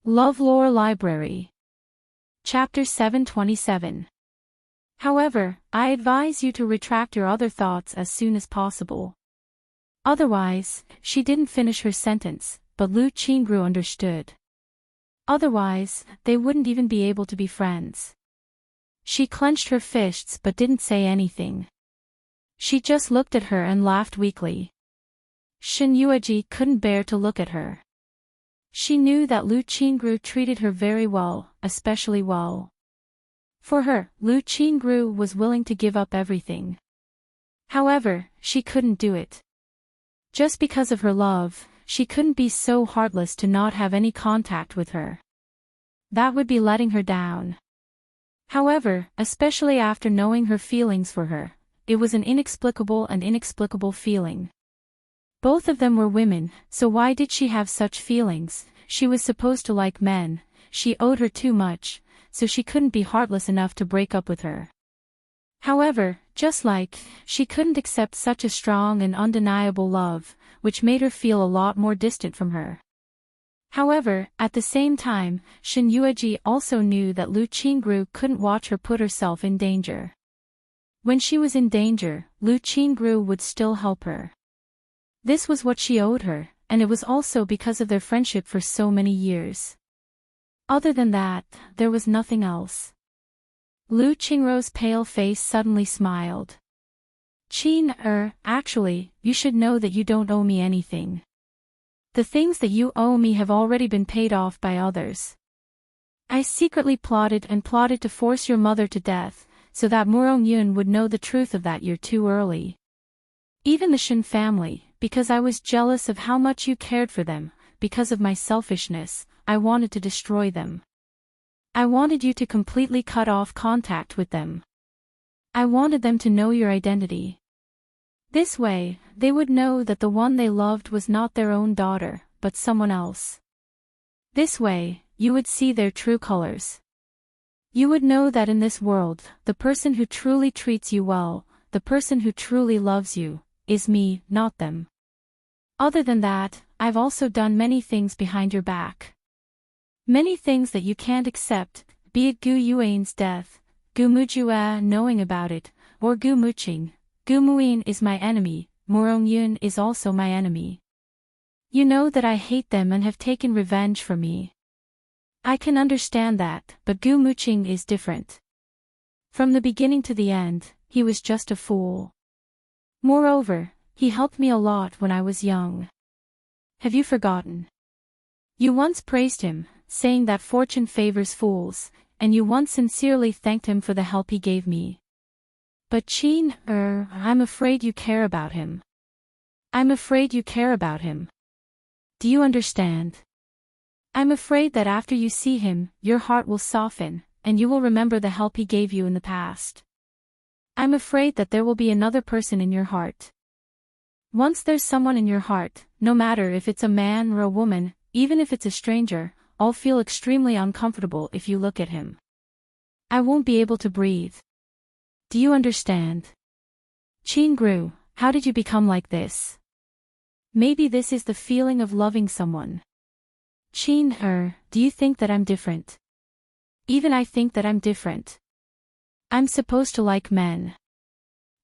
LoveLore Library. Chapter 727. However, I advise you to retract your other thoughts as soon as possible. Otherwise, she didn't finish her sentence, but Lu Qingru understood. Otherwise, they wouldn't even be able to be friends. She clenched her fists but didn't say anything. She just looked at her and laughed weakly. Shen Yueji couldn't bear to look at her. She knew that Lu Qingru treated her very well, especially well. For her, Lu Qingru was willing to give up everything. However, she couldn't do it. Just because of her love, she couldn't be so heartless to not have any contact with her. That would be letting her down. However, especially after knowing her feelings for her, it was an inexplicable feeling. Both of them were women, so why did she have such feelings? She was supposed to like men, she owed her too much, so she couldn't be heartless enough to break up with her. However, just like, she couldn't accept such a strong and undeniable love, which made her feel a lot more distant from her. However, at the same time, Shen Yueji also knew that Lu Qingru couldn't watch her put herself in danger. When she was in danger, Lu Qingru would still help her. This was what she owed her, and it was also because of their friendship for so many years. Other than that, there was nothing else. Lu Qingru's pale face suddenly smiled. Actually, you should know that you don't owe me anything. The things that you owe me have already been paid off by others. I secretly plotted to force your mother to death, so that Murong Yun would know the truth of that year too early. Even the Shen family, because I was jealous of how much you cared for them, because of my selfishness, I wanted to destroy them. I wanted you to completely cut off contact with them. I wanted them to know your identity. This way, they would know that the one they loved was not their own daughter, but someone else. This way, you would see their true colors. You would know that in this world, the person who truly treats you well, the person who truly loves you, is me, not them. Other than that, I've also done many things behind your back. Many things that you can't accept, be it Gu Yuan's death, Gu Mujue knowing about it, or Gu Muqing. Gu Muin is my enemy, Murong Yun is also my enemy. You know that I hate them and have taken revenge for me. I can understand that, but Gu Muqing is different. From the beginning to the end, he was just a fool. Moreover, he helped me a lot when I was young. Have you forgotten? You once praised him, saying that fortune favors fools, and you once sincerely thanked him for the help he gave me. But I'm afraid you care about him. I'm afraid you care about him. Do you understand? I'm afraid that after you see him, your heart will soften, and you will remember the help he gave you in the past. I'm afraid that there will be another person in your heart. Once there's someone in your heart, no matter if it's a man or a woman, even if it's a stranger, I'll feel extremely uncomfortable if you look at him. I won't be able to breathe. Do you understand? Qingru, how did you become like this? Maybe this is the feeling of loving someone. Do you think that I'm different? Even I think that I'm different. I'm supposed to like men.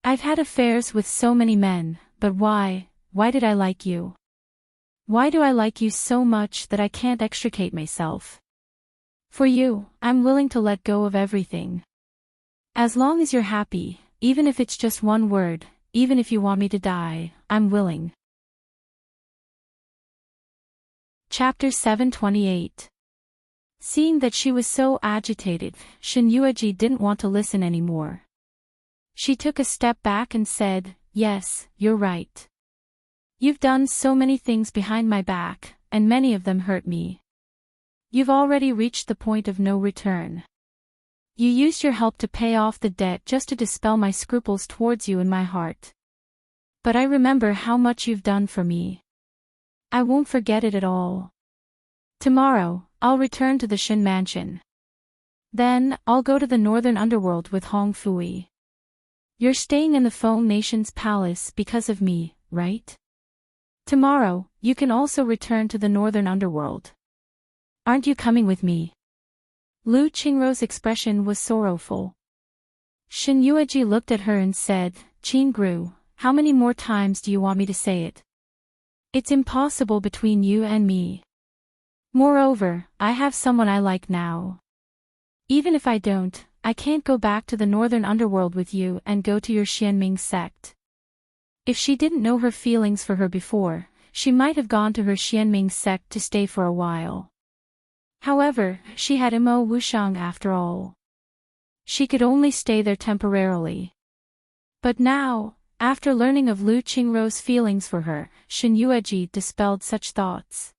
I've had affairs with so many men, but why did I like you? Why do I like you so much that I can't extricate myself? For you, I'm willing to let go of everything. As long as you're happy, even if it's just one word, even if you want me to die, I'm willing. Chapter 728. Seeing that she was so agitated, Shen Yueji didn't want to listen anymore. She took a step back and said, "Yes, you're right. You've done so many things behind my back, and many of them hurt me. You've already reached the point of no return. You used your help to pay off the debt just to dispel my scruples towards you in my heart. But I remember how much you've done for me. I won't forget it at all. Tomorrow, I'll return to the Shen mansion. Then, I'll go to the northern underworld with Hong Fui. You're staying in the Feng Nation's palace because of me, right? Tomorrow, you can also return to the northern underworld. Aren't you coming with me? Lu Qingrou's expression was sorrowful. Shen Yueji looked at her and said, Qingru, how many more times do you want me to say it? It's impossible between you and me. Moreover, I have someone I like now. Even if I don't, I can't go back to the northern underworld with you and go to your Xianming sect. If she didn't know her feelings for her before, she might have gone to her Xianming sect to stay for a while. However, she had Mo Wushang after all. She could only stay there temporarily. But now, after learning of Lu Qingrou's feelings for her, Shen Yueji dispelled such thoughts.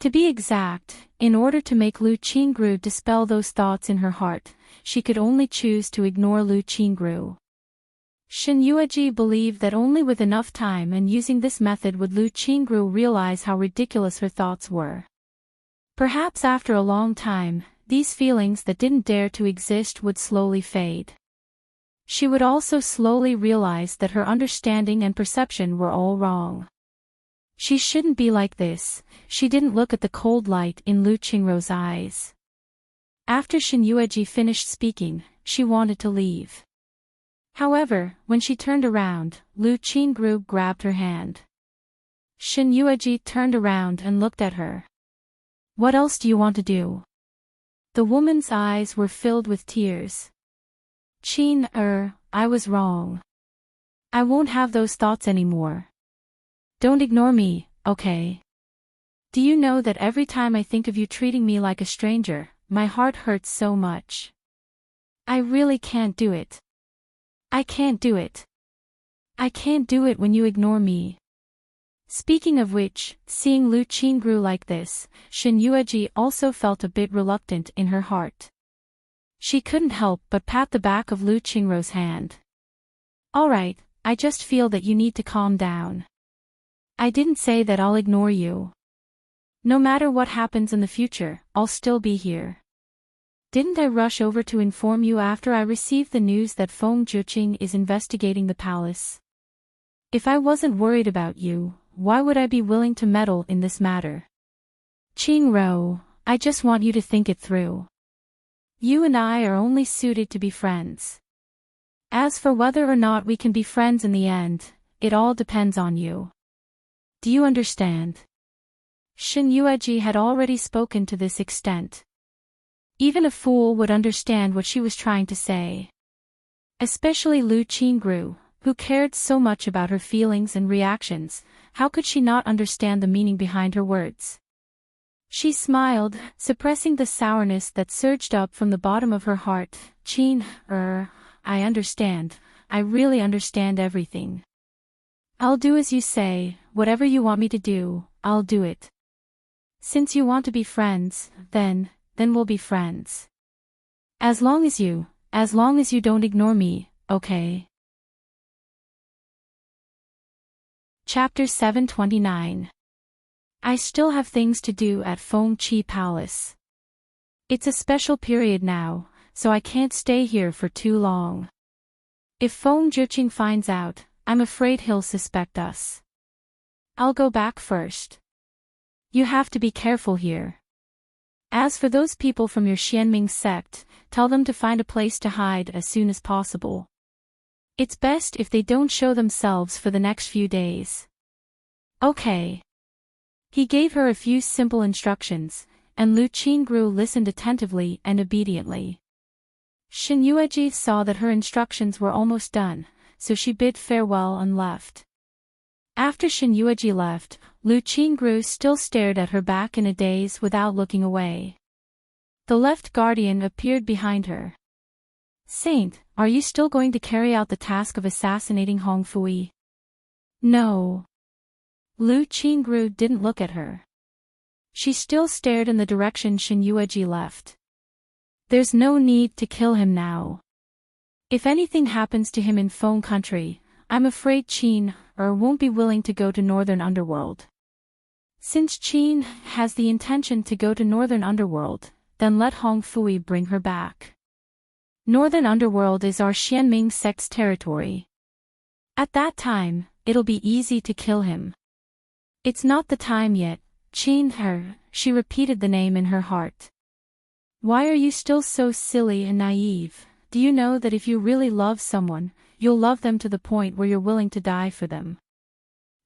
To be exact, in order to make Lu Qingrou dispel those thoughts in her heart, she could only choose to ignore Lu Qingrou. Shen Yueji believed that only with enough time and using this method would Lu Qingrou realize how ridiculous her thoughts were. Perhaps after a long time, these feelings that didn't dare to exist would slowly fade. She would also slowly realize that her understanding and perception were all wrong. She shouldn't be like this. She didn't look at the cold light in Lu Qingrou's eyes. After Shen Yueji finished speaking, she wanted to leave. However, when she turned around, Lu Qingrou grabbed her hand. Shen Yueji turned around and looked at her. What else do you want to do? The woman's eyes were filled with tears. I was wrong. I won't have those thoughts anymore. Don't ignore me, okay? Do you know that every time I think of you treating me like a stranger, my heart hurts so much? I really can't do it. I can't do it. I can't do it when you ignore me. Speaking of which, seeing Lu Qingrou like this, Shen Yueji also felt a bit reluctant in her heart. She couldn't help but pat the back of Lu Qingrou's hand. Alright, I just feel that you need to calm down. I didn't say that I'll ignore you. No matter what happens in the future, I'll still be here. Didn't I rush over to inform you after I received the news that Feng Zhiqing is investigating the palace? If I wasn't worried about you, why would I be willing to meddle in this matter? Qingrou, I just want you to think it through. You and I are only suited to be friends. As for whether or not we can be friends in the end, it all depends on you. Do you understand? Shen Yueji had already spoken to this extent. Even a fool would understand what she was trying to say. Especially Lu Qingrou, who cared so much about her feelings and reactions. How could she not understand the meaning behind her words? She smiled, suppressing the sourness that surged up from the bottom of her heart. I understand. I really understand everything. I'll do as you say, whatever you want me to do, I'll do it. Since you want to be friends, then we'll be friends. As long as you don't ignore me, okay? Chapter 729. I still have things to do at Feng Qi Palace. It's a special period now, so I can't stay here for too long. If Feng Zhiqing finds out, I'm afraid he'll suspect us. I'll go back first. You have to be careful here. As for those people from your Xianming sect, tell them to find a place to hide as soon as possible. It's best if they don't show themselves for the next few days. Okay. He gave her a few simple instructions, and Lu Qingrou listened attentively and obediently. Shen Yueji saw that her instructions were almost done, so she bid farewell and left. After Shen Yueji left, Lu Qingrou still stared at her back in a daze without looking away. The left guardian appeared behind her. Saint, are you still going to carry out the task of assassinating Hong Fui? No. Lu Qingrou didn't look at her. She still stared in the direction Shen Yueji left. There's no need to kill him now. If anything happens to him in Feng country, I'm afraid Qin won't be willing to go to Northern Underworld. Since Qin has the intention to go to Northern Underworld, then let Hong Fui bring her back. Northern Underworld is our Xianming sect's territory. At that time, it'll be easy to kill him. It's not the time yet. Qin she repeated the name in her heart. Why are you still so silly and naive? Do you know that if you really love someone, you'll love them to the point where you're willing to die for them?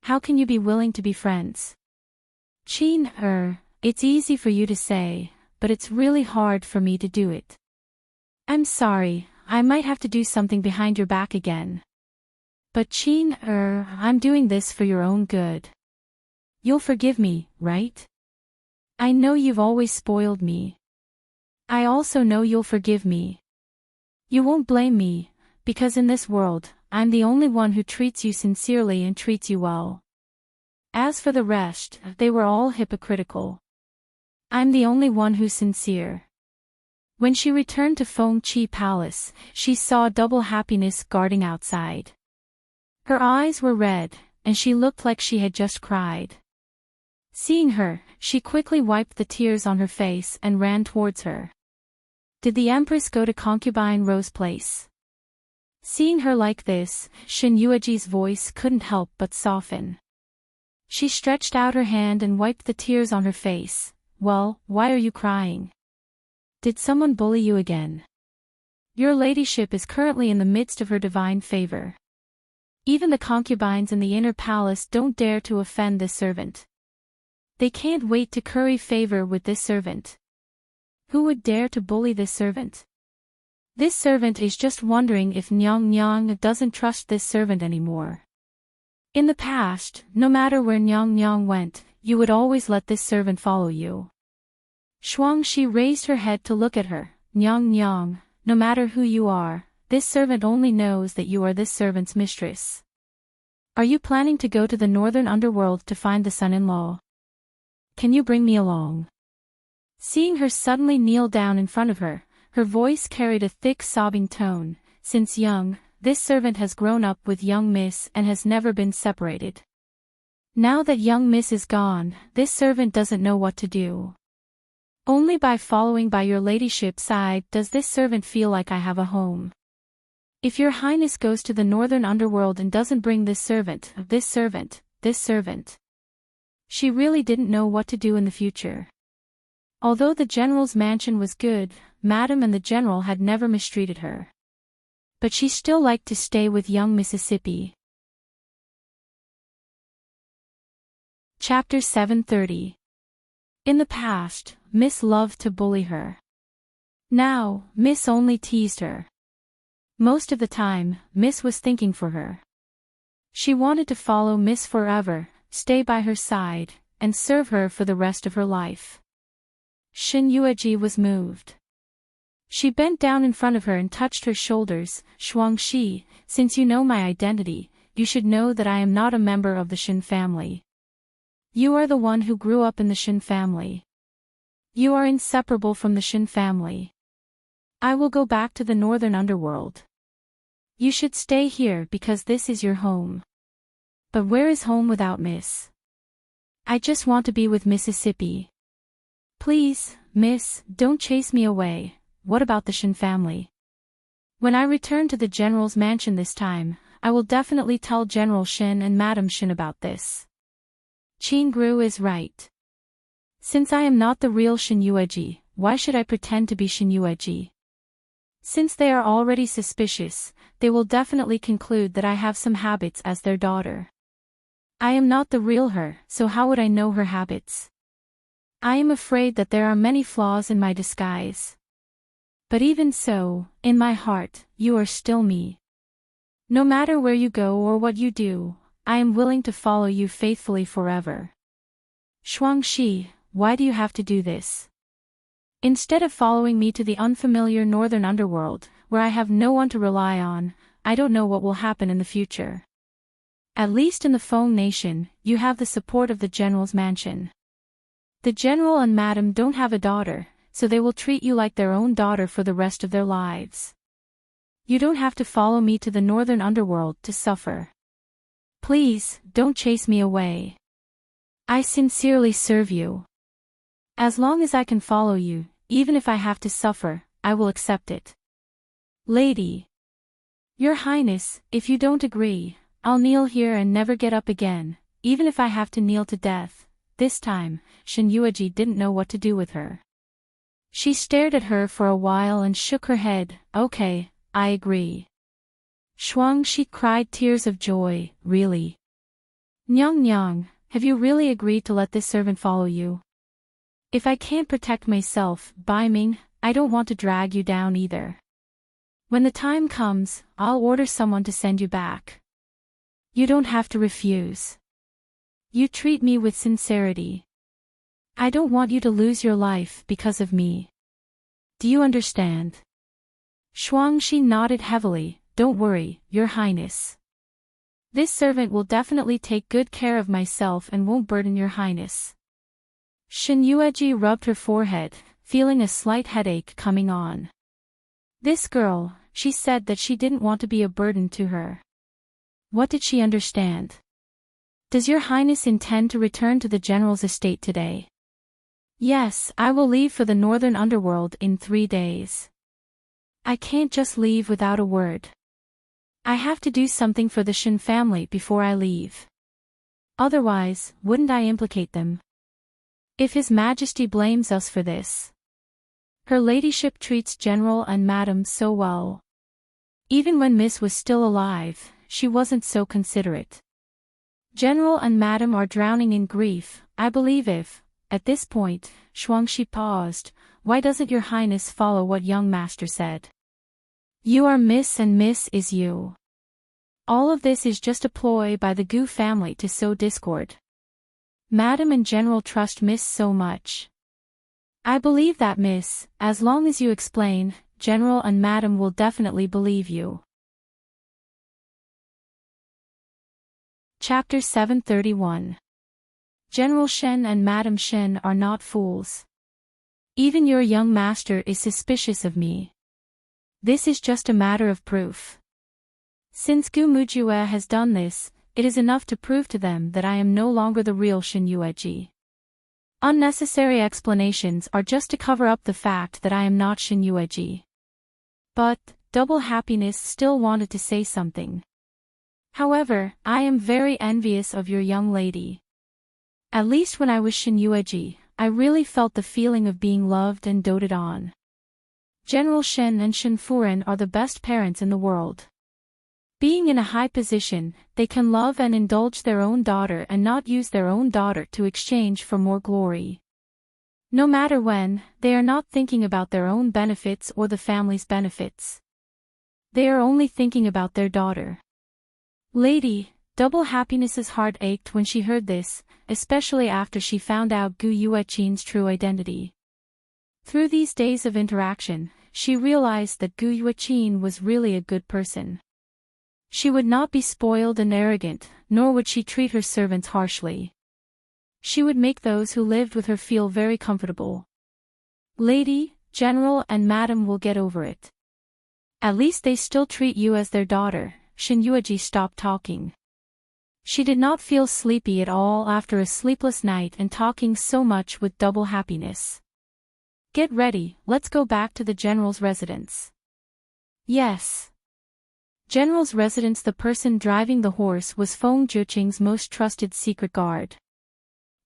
How can you be willing to be friends? Chin, it's easy for you to say, but it's really hard for me to do it. I'm sorry, I might have to do something behind your back again. But Chin, I'm doing this for your own good. You'll forgive me, right? I know you've always spoiled me. I also know you'll forgive me. You won't blame me, because in this world, I'm the only one who treats you sincerely and treats you well. As for the rest, they were all hypocritical. I'm the only one who's sincere. When she returned to Feng Chi Palace, she saw double happiness guarding outside. Her eyes were red, and she looked like she had just cried. Seeing her, she quickly wiped the tears on her face and ran towards her. Did the Empress go to Concubine Rose Place? Seeing her like this, Shin Yueji's voice couldn't help but soften. She stretched out her hand and wiped the tears on her face. Well, why are you crying? Did someone bully you again? Your ladyship is currently in the midst of her divine favor. Even the concubines in the inner palace don't dare to offend this servant. They can't wait to curry favor with this servant. Who would dare to bully this servant? This servant is just wondering if Nyang Nyang doesn't trust this servant anymore. In the past, no matter where Nyang Nyang went, you would always let this servant follow you. Shuangshi raised her head to look at her. Nyang Nyang, no matter who you are, this servant only knows that you are this servant's mistress. Are you planning to go to the northern underworld to find the son-in-law? Can you bring me along? Seeing her suddenly kneel down in front of her, her voice carried a thick sobbing tone. Since young, this servant has grown up with young Miss and has never been separated. Now that young Miss is gone, this servant doesn't know what to do. Only by following by your ladyship's side does this servant feel like I have a home. If your highness goes to the northern underworld and doesn't bring this servant. She really didn't know what to do in the future. Although the general's mansion was good, Madam and the general had never mistreated her. But she still liked to stay with young Mississippi. Chapter 730. In the past, Miss loved to bully her. Now, Miss only teased her. Most of the time, Miss was thinking for her. She wanted to follow Miss forever, stay by her side, and serve her for the rest of her life. Shin Yueji was moved. She bent down in front of her and touched her shoulders. Shuangshi, since you know my identity, you should know that I am not a member of the Shin family. You are the one who grew up in the Shin family. You are inseparable from the Shin family. I will go back to the northern underworld. You should stay here because this is your home. But where is home without Miss? I just want to be with Mississippi. Please, Miss, don't chase me away. What about the Shin family? When I return to the general's mansion this time, I will definitely tell General Shin and Madam Shin about this. Qin Gru is right. Since I am not the real Shin Yueji, why should I pretend to be Shin Yueji? Since they are already suspicious, they will definitely conclude that I have some habits as their daughter. I am not the real her, so how would I know her habits? I am afraid that there are many flaws in my disguise. But even so, in my heart, you are still me. No matter where you go or what you do, I am willing to follow you faithfully forever. Shuangshi, why do you have to do this? Instead of following me to the unfamiliar northern underworld, where I have no one to rely on, I don't know what will happen in the future. At least in the Feng nation, you have the support of the general's mansion. The general and madam don't have a daughter, so they will treat you like their own daughter for the rest of their lives. You don't have to follow me to the northern underworld to suffer. Please, don't chase me away. I sincerely serve you. As long as I can follow you, even if I have to suffer, I will accept it. Lady. Your Highness, if you don't agree, I'll kneel here and never get up again, even if I have to kneel to death. this time, Shin-Yueji didn't know what to do with her. She stared at her for a while and shook her head. Okay, I agree. Shuangshi cried tears of joy, really? Nyang Nyang, have you really agreed to let this servant follow you? If I can't protect myself, Bai Ming, I don't want to drag you down either. When the time comes, I'll order someone to send you back. You don't have to refuse. You treat me with sincerity. I don't want you to lose your life because of me. Do you understand? Shuangshi nodded heavily. Don't worry, Your Highness. This servant will definitely take good care of myself and won't burden Your Highness. Shin-Yueji rubbed her forehead, feeling a slight headache coming on. This girl, she said that she didn't want to be a burden to her. What did she understand? Does Your Highness intend to return to the General's estate today? Yes, I will leave for the northern underworld in 3 days. I can't just leave without a word. I have to do something for the Shin family before I leave. Otherwise, wouldn't I implicate them? If His Majesty blames us for this. Her ladyship treats General and Madam so well. Even when Miss was still alive, she wasn't so considerate. General and Madam are drowning in grief, I believe if, at this point, Shuangshi paused, why doesn't Your Highness follow what young master said? You are Miss and Miss is you. All of this is just a ploy by the Gu family to sow discord. Madam and General trust Miss so much. I believe that Miss, as long as you explain, General and Madam will definitely believe you. Chapter 731. General Shen and Madam Shen are not fools. Even your young master is suspicious of me. This is just a matter of proof. Since Gu Mujue has done this, it is enough to prove to them that I am no longer the real Shin-Yueji. Unnecessary explanations are just to cover up the fact that I am not Shin-Yueji. But, Double Happiness still wanted to say something. However, I am very envious of your young lady. At least when I was Shin-Yueji, I really felt the feeling of being loved and doted on. General Shen and Shen Furen are the best parents in the world. Being in a high position, they can love and indulge their own daughter and not use their own daughter to exchange for more glory. No matter when, they are not thinking about their own benefits or the family's benefits. They are only thinking about their daughter. Lady, Double Happiness's heart ached when she heard this, especially after she found out Gu Yueqin's true identity. Through these days of interaction, she realized that Gu Yueqin was really a good person. She would not be spoiled and arrogant, nor would she treat her servants harshly. She would make those who lived with her feel very comfortable. Lady, General and Madam will get over it. At least they still treat you as their daughter. Shin-Yueji stopped talking. She did not feel sleepy at all after a sleepless night and talking so much with Double Happiness. Get ready, let's go back to the General's residence. Yes. General's residence. The person driving the horse was Feng Zhiqing's most trusted secret guard.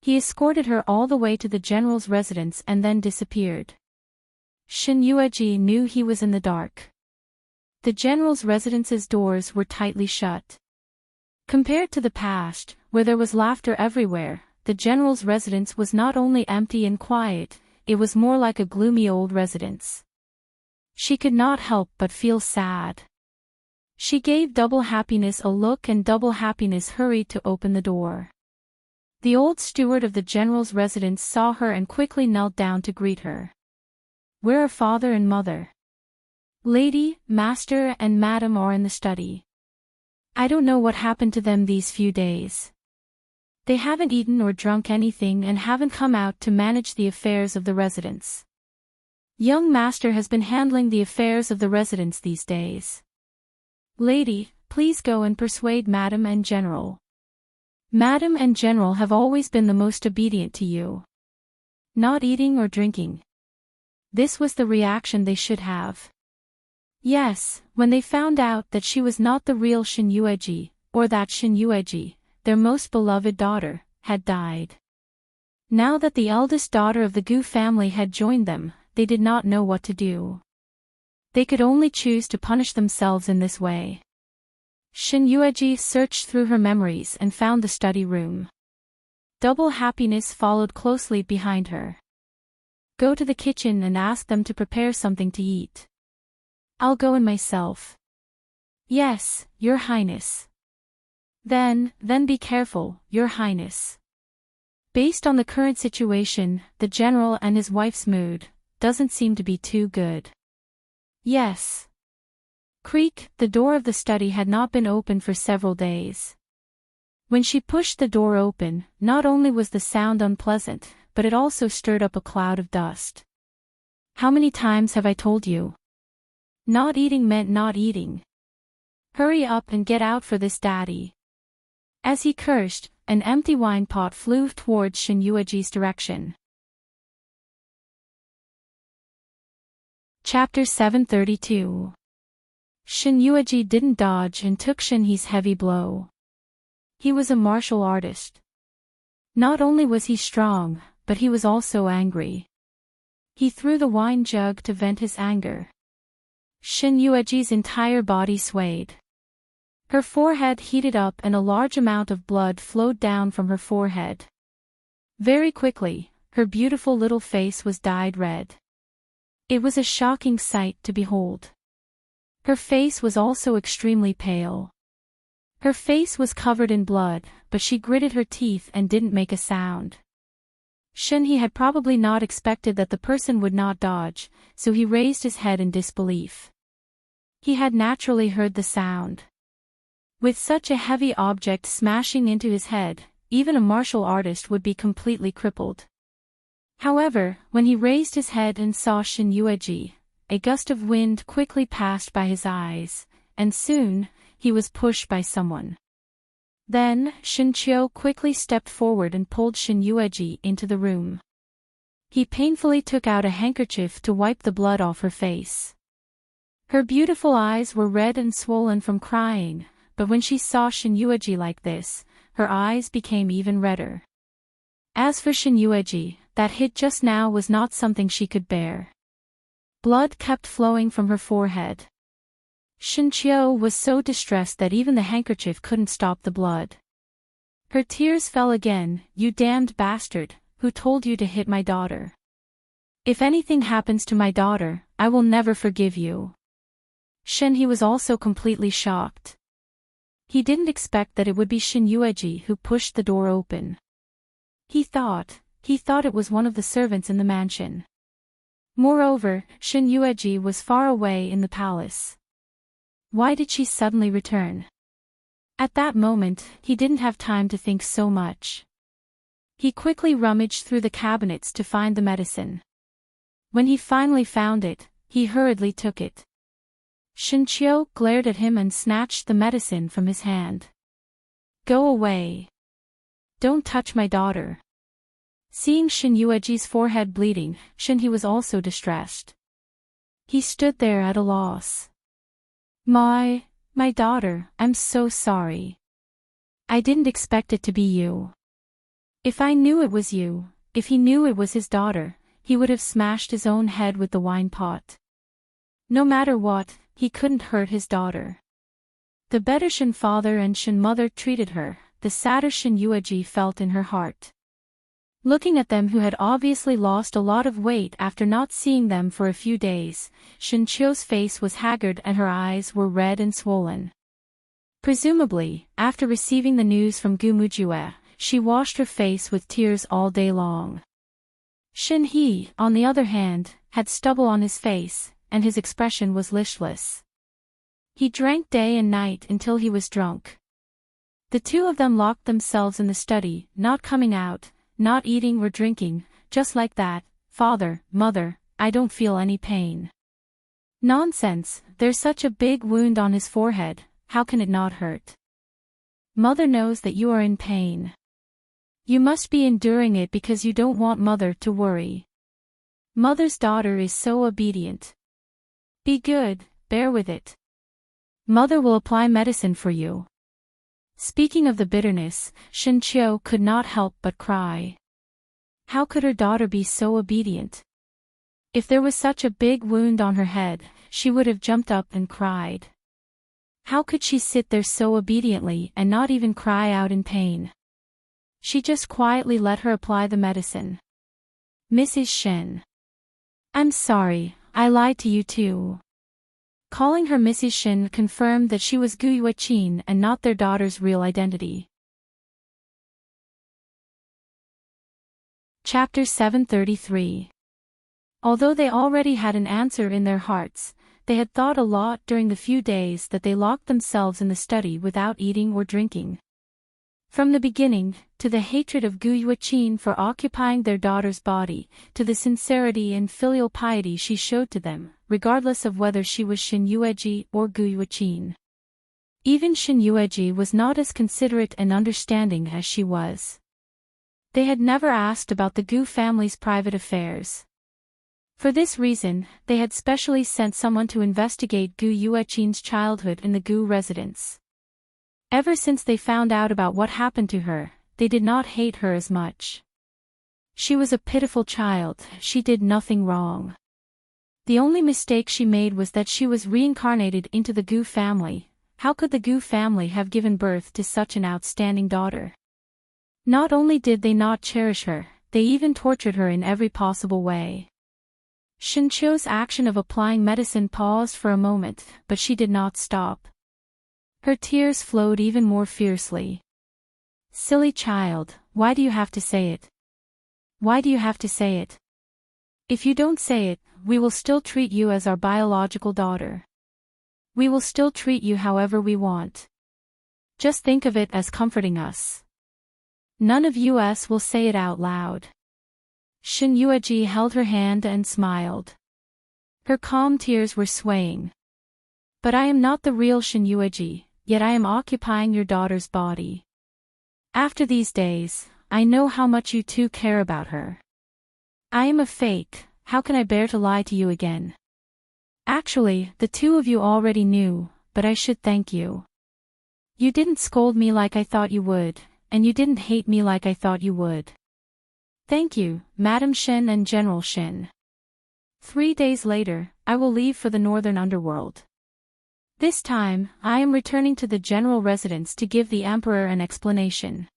He escorted her all the way to the General's residence and then disappeared. Shin-Yueji knew he was in the dark. The General's residence's doors were tightly shut. Compared to the past, where there was laughter everywhere, the General's residence was not only empty and quiet, it was more like a gloomy old residence. She could not help but feel sad. She gave Double Happiness a look and Double Happiness hurried to open the door. The old steward of the General's residence saw her and quickly knelt down to greet her. Where are father and mother? Lady, Master and Madam are in the study. I don't know what happened to them these few days. They haven't eaten or drunk anything and haven't come out to manage the affairs of the residence. Young Master has been handling the affairs of the residence these days. Lady, please go and persuade Madam and General. Madam and General have always been the most obedient to you. Not eating or drinking. This was the reaction they should have. Yes, when they found out that she was not the real Shin-Yueji, or that Shin-Yueji, their most beloved daughter, had died. Now that the eldest daughter of the Gu family had joined them, they did not know what to do. They could only choose to punish themselves in this way. Shin Yueji searched through her memories and found the study room. Double happiness followed closely behind her. Go to the kitchen and ask them to prepare something to eat. I'll go in myself. Yes, Your Highness. Then be careful, Your Highness. Based on the current situation, the general and his wife's mood doesn't seem to be too good. Yes. Creak, the door of the study had not been opened for several days. When she pushed the door open, not only was the sound unpleasant, but it also stirred up a cloud of dust. How many times have I told you? Not eating meant not eating. Hurry up and get out for this, Daddy. As he cursed, an empty wine pot flew towards Shin Yueji's direction. Chapter 732. Shin Yueji didn't dodge and took Shin He's heavy blow. He was a martial artist. Not only was he strong, but he was also angry. He threw the wine jug to vent his anger. Shin Yueji's entire body swayed. Her forehead heated up and a large amount of blood flowed down from her forehead. Very quickly, her beautiful little face was dyed red. It was a shocking sight to behold. Her face was also extremely pale. Her face was covered in blood, but she gritted her teeth and didn't make a sound. Shin He had probably not expected that the person would not dodge, so he raised his head in disbelief. He had naturally heard the sound. With such a heavy object smashing into his head, even a martial artist would be completely crippled. However, when he raised his head and saw Shin Yueji, a gust of wind quickly passed by his eyes, and soon, he was pushed by someone. Then, Shin Chio quickly stepped forward and pulled Shin Yueji into the room. He painfully took out a handkerchief to wipe the blood off her face. Her beautiful eyes were red and swollen from crying, but when she saw Shin Yueji like this, her eyes became even redder. As for Shin Yueji, that hit just now was not something she could bear. Blood kept flowing from her forehead. Shin Chio was so distressed that even the handkerchief couldn't stop the blood. Her tears fell again. You damned bastard, who told you to hit my daughter? If anything happens to my daughter, I will never forgive you. Shin He was also completely shocked. He didn't expect that it would be Shin Yueji who pushed the door open. He thought it was one of the servants in the mansion. Moreover, Shin Yueji was far away in the palace. Why did she suddenly return? At that moment, he didn't have time to think so much. He quickly rummaged through the cabinets to find the medicine. When he finally found it, he hurriedly took it. Shin Chio glared at him and snatched the medicine from his hand. Go away. Don't touch my daughter. Seeing Shin Yueji's forehead bleeding, Shin He was also distressed. He stood there at a loss. My daughter, I'm so sorry. I didn't expect it to be you. If I knew it was you, if he knew it was his daughter, he would have smashed his own head with the wine pot. No matter what, he couldn't hurt his daughter. The better Shin father and Shin mother treated her, the sadder Shin Yueji felt in her heart. Looking at them who had obviously lost a lot of weight after not seeing them for a few days, Shin Chio's face was haggard and her eyes were red and swollen. Presumably, after receiving the news from Gu Mujue, she washed her face with tears all day long. Shin He, on the other hand, had stubble on his face, and his expression was listless. He drank day and night until he was drunk. The two of them locked themselves in the study, not coming out, not eating or drinking, just like that. Father, mother, I don't feel any pain. Nonsense, there's such a big wound on his forehead, how can it not hurt? Mother knows that you are in pain. You must be enduring it because you don't want mother to worry. Mother's daughter is so obedient. Be good, bear with it. Mother will apply medicine for you. Speaking of the bitterness, Shin Chio could not help but cry. How could her daughter be so obedient? If there was such a big wound on her head, she would have jumped up and cried. How could she sit there so obediently and not even cry out in pain? She just quietly let her apply the medicine. Mrs. Shen. I'm sorry, I lied to you too. Calling her Mrs. Shen confirmed that she was Gu Yueqin and not their daughter's real identity. Chapter 733. Although they already had an answer in their hearts, they had thought a lot during the few days that they locked themselves in the study without eating or drinking. From the beginning, to the hatred of Gu Yueqin for occupying their daughter's body, to the sincerity and filial piety she showed to them, regardless of whether she was Shen Yueji or Gu Yueqin. Even Shen Yueji was not as considerate and understanding as she was. They had never asked about the Gu family's private affairs. For this reason, they had specially sent someone to investigate Gu Yueqin's childhood in the Gu residence. Ever since they found out about what happened to her, they did not hate her as much. She was a pitiful child, she did nothing wrong. The only mistake she made was that she was reincarnated into the Gu family. How could the Gu family have given birth to such an outstanding daughter? Not only did they not cherish her, they even tortured her in every possible way. Shen Qiu's action of applying medicine paused for a moment, but she did not stop. Her tears flowed even more fiercely. Silly child, why do you have to say it? Why do you have to say it? If you don't say it, we will still treat you as our biological daughter. We will still treat you however we want. Just think of it as comforting us. None of us will say it out loud. Shen Yueji held her hand and smiled. Her calm tears were swaying. But I am not the real Shen Yueji, yet I am occupying your daughter's body. After these days, I know how much you two care about her. I am a fake, how can I bear to lie to you again? Actually, the two of you already knew, but I should thank you. You didn't scold me like I thought you would, and you didn't hate me like I thought you would. Thank you, Madam Shen and General Shen. 3 days later, I will leave for the northern underworld. This time, I am returning to the general residence to give the Emperor an explanation.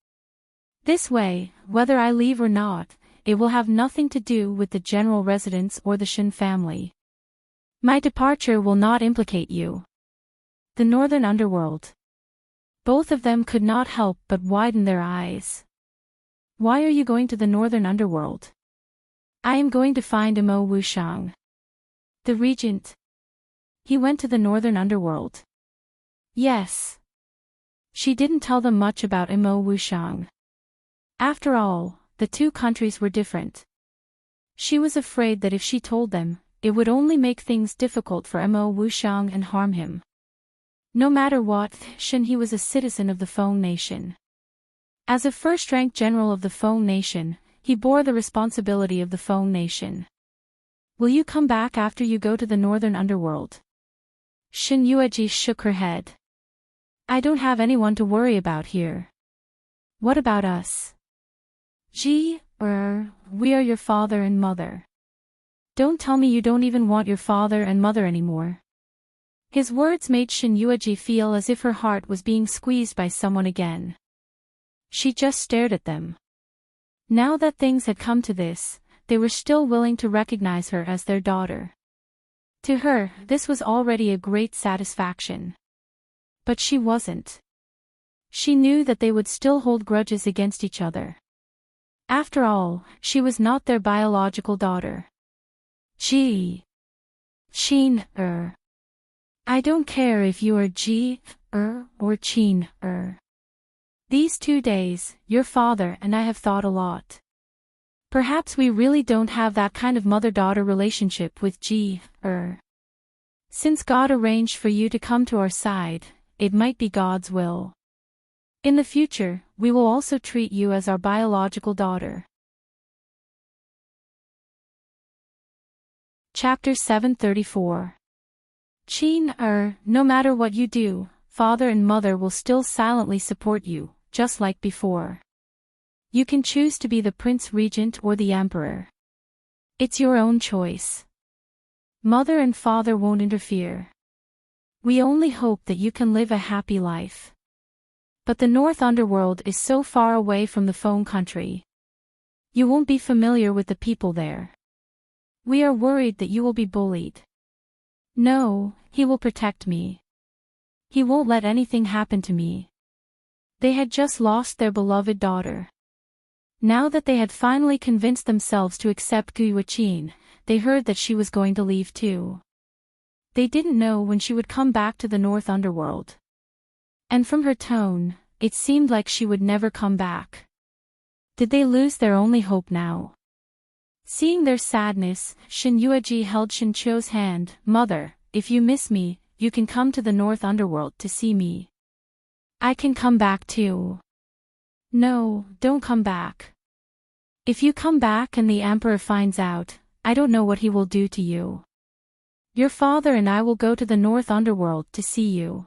This way, whether I leave or not, it will have nothing to do with the general residence or the Shen family. My departure will not implicate you. The northern underworld. Both of them could not help but widen their eyes. Why are you going to the northern underworld? I am going to find Imo Wushang. The regent. He went to the northern underworld. Yes. She didn't tell them much about Imo Wushang. After all, the two countries were different. She was afraid that if she told them, it would only make things difficult for Imo Wushang and harm him. No matter what, Shen he was a citizen of the Feng nation. As a first-rank general of the Feng nation, he bore the responsibility of the Feng nation. Will you come back after you go to the northern underworld? Shen Yueji shook her head. I don't have anyone to worry about here. What about us? We are your father and mother. Don't tell me you don't even want your father and mother anymore. His words made Shen Yueji feel as if her heart was being squeezed by someone again. She just stared at them. Now that things had come to this, they were still willing to recognize her as their daughter. To her, this was already a great satisfaction. But she wasn't. She knew that they would still hold grudges against each other. After all, she was not their biological daughter. I don't care if you are or Qin. These 2 days, your father and I have thought a lot. Perhaps we really don't have that kind of mother-daughter relationship with Since God arranged for you to come to our side, it might be God's will. In the future, we will also treat you as our biological daughter. Chapter 734. Qin, no matter what you do, father and mother will still silently support you, just like before. You can choose to be the Prince Regent or the Emperor. It's your own choice. Mother and father won't interfere. We only hope that you can live a happy life. But the North Underworld is so far away from the phone country. You won't be familiar with the people there. We are worried that you will be bullied. No, he will protect me. He won't let anything happen to me. They had just lost their beloved daughter. Now that they had finally convinced themselves to accept Guiwachin, they heard that she was going to leave too. They didn't know when she would come back to the North Underworld. And from her tone, it seemed like she would never come back. Did they lose their only hope now? Seeing their sadness, Shin Yueji held Shin Chio's hand. Mother, if you miss me, you can come to the North Underworld to see me. I can come back too. No, don't come back. If you come back and the Emperor finds out, I don't know what he will do to you. Your father and I will go to the North Underworld to see you.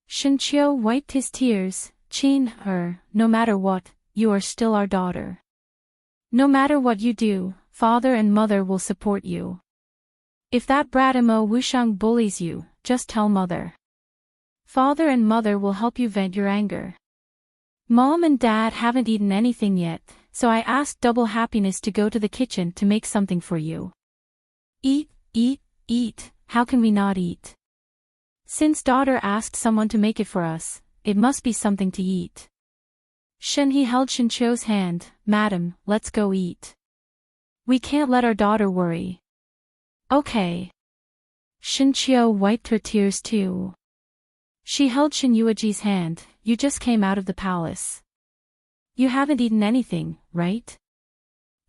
Shin Chio wiped his tears. Chin, no matter what, you are still our daughter. No matter what you do, father and mother will support you. If that brat Mo Wushang bullies you, just tell mother. Father and mother will help you vent your anger. Mom and dad haven't eaten anything yet, so I asked Double Happiness to go to the kitchen to make something for you. Eat, eat, eat, how can we not eat? Since daughter asked someone to make it for us, it must be something to eat. He held Shin Chio's hand. Madam, let's go eat. We can't let our daughter worry. Okay. Shin Chio wiped her tears too. She held Shin Yueji's hand. You just came out of the palace. You haven't eaten anything, right?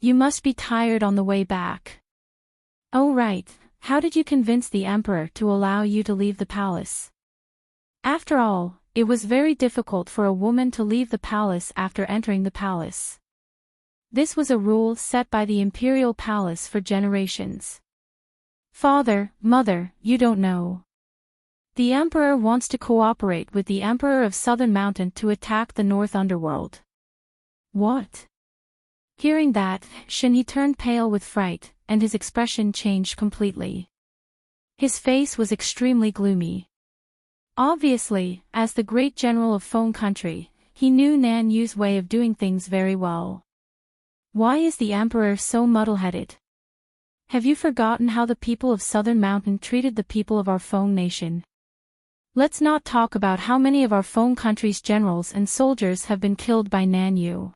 You must be tired on the way back. Oh right, how did you convince the Emperor to allow you to leave the palace? After all, it was very difficult for a woman to leave the palace after entering the palace. This was a rule set by the imperial palace for generations. Father, mother, you don't know. The Emperor wants to cooperate with the Emperor of Southern Mountain to attack the North Underworld. What? Hearing that, He turned pale with fright, and his expression changed completely. His face was extremely gloomy. Obviously, as the great general of Phone Country, he knew Nan Yu's way of doing things very well. Why is the Emperor so muddle-headed? Have you forgotten how the people of Southern Mountain treated the people of our Phone Nation? Let's not talk about how many of our Phone Country's generals and soldiers have been killed by Nan Yu.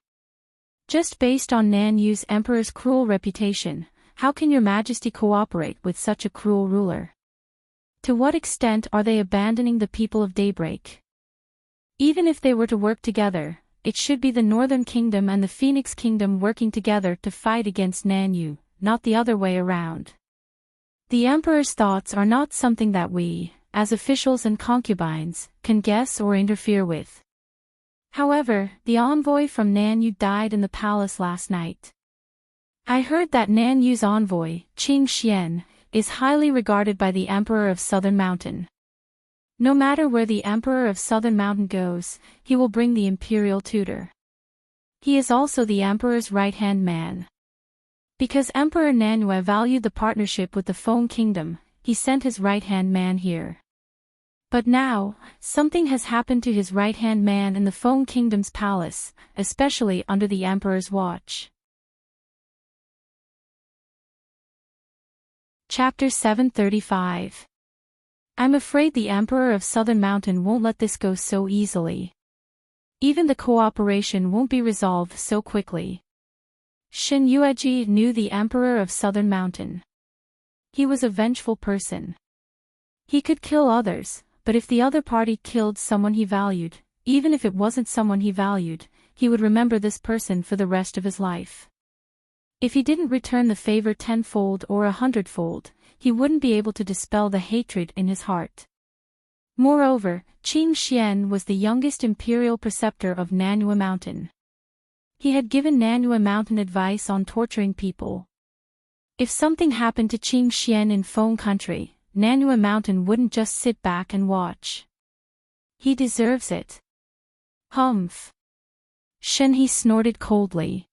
Just based on Nan Yu's Emperor's cruel reputation, how can your Majesty cooperate with such a cruel ruler? To what extent are they abandoning the people of Daybreak? Even if they were to work together, it should be the Northern Kingdom and the Phoenix Kingdom working together to fight against Nan Yu, not the other way around. The Emperor's thoughts are not something that we, as officials and concubines, can guess or interfere with. However, the envoy from Nan Yu died in the palace last night. I heard that Nan Yu's envoy, Qing Xian, is highly regarded by the Emperor of Southern Mountain. No matter where the Emperor of Southern Mountain goes, he will bring the imperial tutor. He is also the Emperor's right-hand man. Because Emperor Nanyue valued the partnership with the Phone Kingdom, he sent his right-hand man here. But now, something has happened to his right-hand man in the Phone Kingdom's palace, especially under the Emperor's watch. Chapter 735. I'm afraid the Emperor of Southern Mountain won't let this go so easily. Even the cooperation won't be resolved so quickly. Shin Yueji knew the Emperor of Southern Mountain. He was a vengeful person. He could kill others, but if the other party killed someone he valued, even if it wasn't someone he valued, he would remember this person for the rest of his life. If he didn't return the favor tenfold or 100-fold, he wouldn't be able to dispel the hatred in his heart. Moreover, Qing Xian was the youngest imperial preceptor of Nanyue Mountain. He had given Nanyue Mountain advice on torturing people. If something happened to Qing Xian in Phone Country, Nanyue Mountain wouldn't just sit back and watch. He deserves it. Humph. He snorted coldly.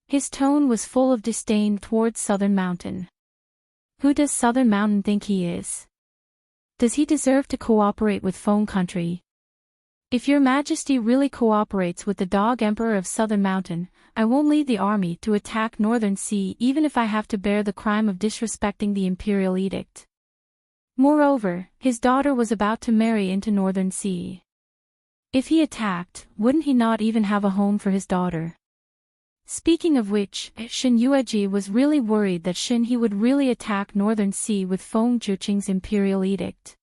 His tone was full of disdain towards Southern Mountain. Who does Southern Mountain think he is? Does he deserve to cooperate with Foam Country? If your majesty really cooperates with the Dog Emperor of Southern Mountain, I won't lead the army to attack Northern Sea even if I have to bear the crime of disrespecting the imperial edict. Moreover, his daughter was about to marry into Northern Sea. If he attacked, wouldn't he not even have a home for his daughter? Speaking of which, Shin Yueji was really worried that he would really attack Northern Sea with Feng Zhiqing's imperial edict.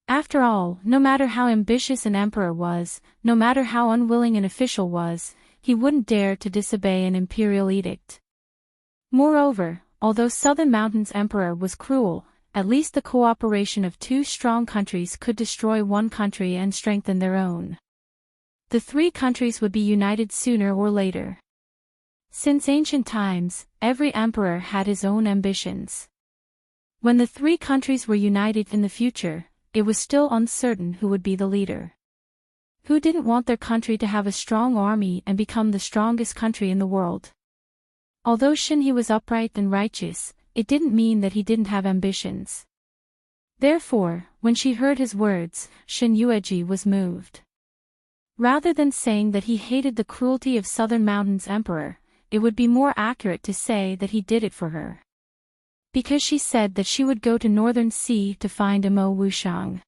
After all, no matter how ambitious an emperor was, no matter how unwilling an official was, he wouldn't dare to disobey an imperial edict. Moreover, although Southern Mountain's emperor was cruel, at least the cooperation of two strong countries could destroy one country and strengthen their own. The three countries would be united sooner or later. Since ancient times, every emperor had his own ambitions. When the three countries were united in the future, it was still uncertain who would be the leader. Who didn't want their country to have a strong army and become the strongest country in the world? Although he was upright and righteous, it didn't mean that he didn't have ambitions. Therefore, when she heard his words, Shin Yueji was moved. Rather than saying that he hated the cruelty of Southern Mountain's emperor, it would be more accurate to say that he did it for her. Because she said that she would go to Northern Sea to find Imo Wushang.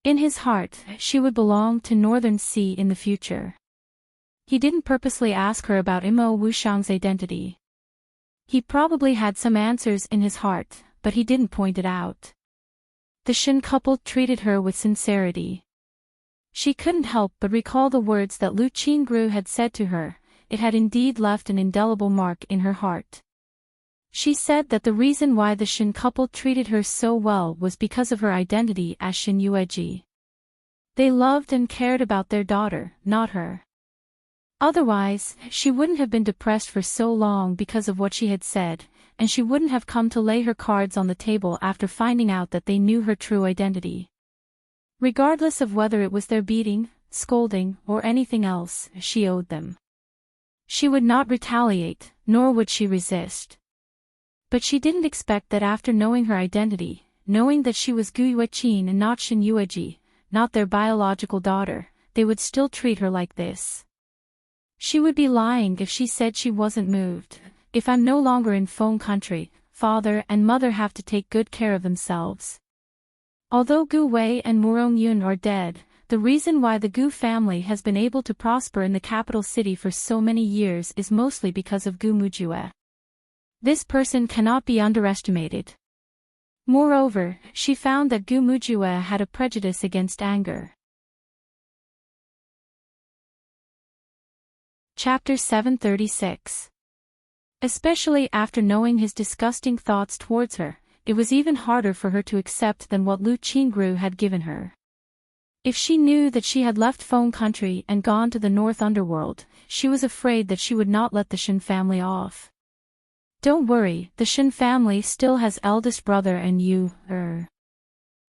In his heart, she would belong to Northern Sea in the future. He didn't purposely ask her about Imo Wushang's identity. He probably had some answers in his heart, but he didn't point it out. The Shin couple treated her with sincerity. She couldn't help but recall the words that Lu Qingru had said to her. It had indeed left an indelible mark in her heart. She said that the reason why the Shin couple treated her so well was because of her identity as Shin Yueji. They loved and cared about their daughter, not her. Otherwise, she wouldn't have been depressed for so long because of what she had said, and she wouldn't have come to lay her cards on the table after finding out that they knew her true identity. Regardless of whether it was their beating, scolding, or anything else, she owed them. She would not retaliate, nor would she resist. But she didn't expect that after knowing her identity, knowing that she was Gu Yueqin and not Shin Yueji, not their biological daughter, they would still treat her like this. She would be lying if she said she wasn't moved. If I'm no longer in Foam Country, father and mother have to take good care of themselves. Although Gu Wei and Murong Yun are dead, the reason why the Gu family has been able to prosper in the capital city for so many years is mostly because of Gu Mujue. This person cannot be underestimated. Moreover, she found that Gu Mujue had a prejudice against anger. Chapter 736. Especially after knowing his disgusting thoughts towards her, it was even harder for her to accept than what Lu Qingru had given her. If she knew that she had left Foam Country and gone to the North Underworld, she was afraid that she would not let the Shin family off. Don't worry, the Shin family still has eldest brother and you,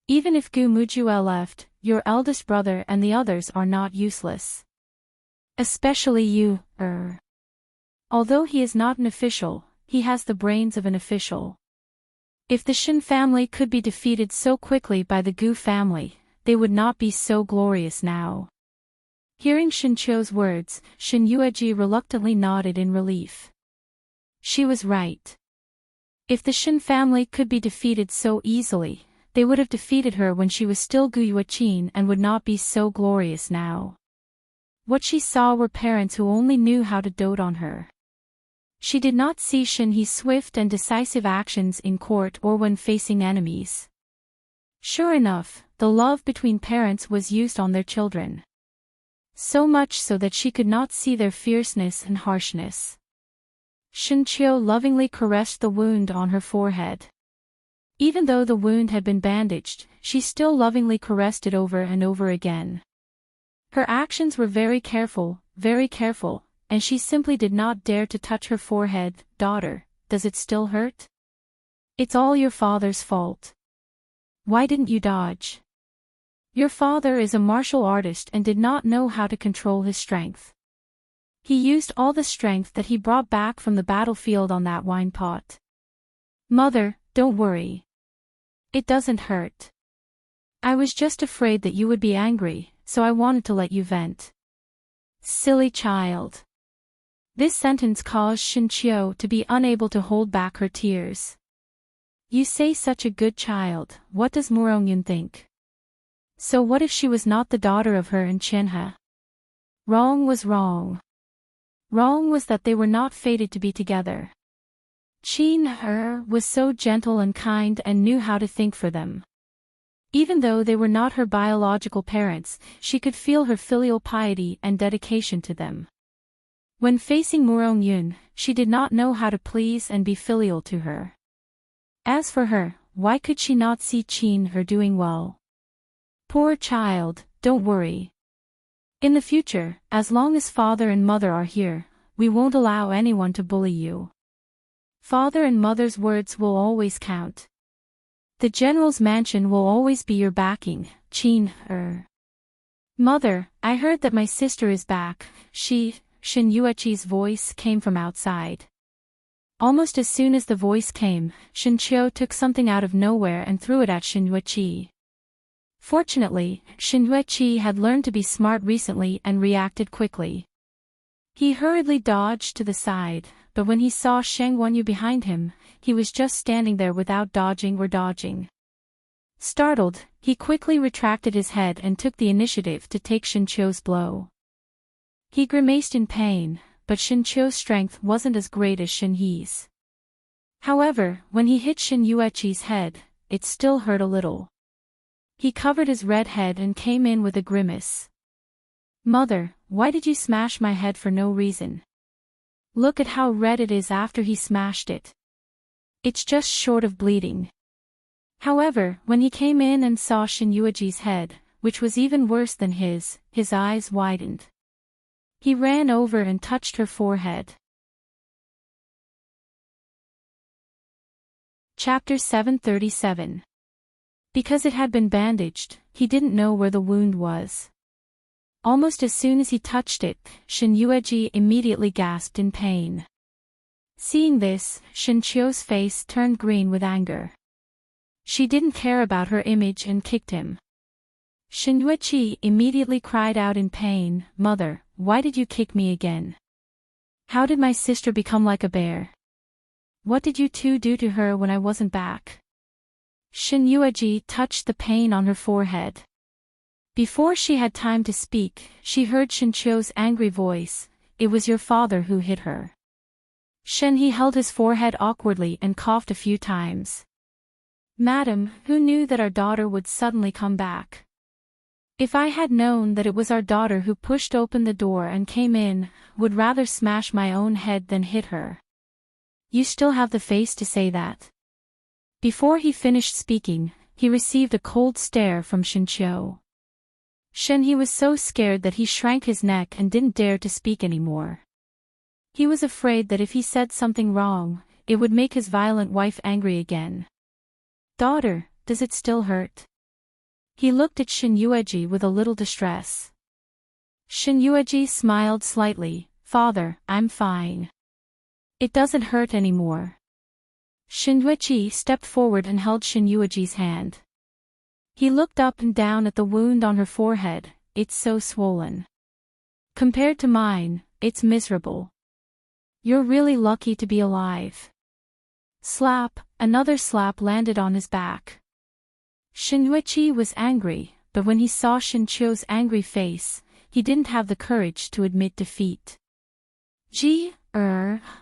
Even if Gu Mujue left, your eldest brother and the others are not useless. Especially you, Although he is not an official, he has the brains of an official. If the Shin family could be defeated so quickly by the Gu family, they would not be so glorious now. Hearing Shin Qiu's words, Shin Yueji reluctantly nodded in relief. She was right. If the Shin family could be defeated so easily, they would have defeated her when she was still Gu Yueqin and would not be so glorious now. What she saw were parents who only knew how to dote on her. She did not see Shin He's swift and decisive actions in court or when facing enemies. Sure enough, the love between parents was used on their children. So much so that she could not see their fierceness and harshness. Shin Qiu lovingly caressed the wound on her forehead. Even though the wound had been bandaged, she still lovingly caressed it over and over again. Her actions were very careful, and she simply did not dare to touch her forehead. Daughter, does it still hurt? It's all your father's fault. Why didn't you dodge? Your father is a martial artist and did not know how to control his strength. He used all the strength that he brought back from the battlefield on that wine pot. Mother, don't worry. It doesn't hurt. I was just afraid that you would be angry, so I wanted to let you vent. Silly child. This sentence caused Shinchio to be unable to hold back her tears. You say such a good child, what does Murongyun think? So what if she was not the daughter of her and Chenha? Wrong was wrong. Wrong was that they were not fated to be together. Chin-her was so gentle and kind and knew how to think for them. Even though they were not her biological parents, she could feel her filial piety and dedication to them. When facing Murongyun, she did not know how to please and be filial to her. As for her, why could she not see Chin-her doing well? Poor child, don't worry. In the future, as long as father and mother are here, we won't allow anyone to bully you. Father and mother's words will always count. The general's mansion will always be your backing, Chin-her. Mother, I heard that my sister is back, Shin Yuechi's voice came from outside. Almost as soon as the voice came, Shinchio took something out of nowhere and threw it at Shin Yuechi. Fortunately, Shin Yuechi had learned to be smart recently and reacted quickly. He hurriedly dodged to the side, but when he saw Shang Wanyu behind him, he was just standing there without dodging or dodging. Startled, he quickly retracted his head and took the initiative to take Shinchio's blow. He grimaced in pain, but Shinchio's strength wasn't as great as Shin He's. However, when he hit Shin Yuechi's head, it still hurt a little. He covered his red head and came in with a grimace. Mother, why did you smash my head for no reason? Look at how red it is after he smashed it. It's just short of bleeding. However, when he came in and saw Shin Yuechi's head, which was even worse than his eyes widened. He ran over and touched her forehead. Chapter 737. Because it had been bandaged, he didn't know where the wound was. Almost as soon as he touched it, Shin Yuechi immediately gasped in pain. Seeing this, Shinchio's face turned green with anger. She didn't care about her image and kicked him. Shin Yuechi immediately cried out in pain, Mother, why did you kick me again? How did my sister become like a bear? What did you two do to her when I wasn't back? Shin Yuechi touched the pain on her forehead. Before she had time to speak, she heard Shinchio's angry voice, it was your father who hit her. Shen He held his forehead awkwardly and coughed a few times. Madam, who knew that our daughter would suddenly come back? If I had known that it was our daughter who pushed open the door and came in, would rather smash my own head than hit her. You still have the face to say that? Before he finished speaking, he received a cold stare from Shinchio. Shen He was so scared that he shrank his neck and didn't dare to speak anymore. He was afraid that if he said something wrong, it would make his violent wife angry again. Daughter, does it still hurt? He looked at Shin Yuechi with a little distress. Shin Yuechi smiled slightly, Father, I'm fine. It doesn't hurt anymore. Shin Yuechi stepped forward and held Shin Yuechi's hand. He looked up and down at the wound on her forehead, it's so swollen. Compared to mine, it's miserable. You're really lucky to be alive. Slap, another slap landed on his back. Shin Yuechi was angry, but when he saw Shinchio's angry face, he didn't have the courage to admit defeat.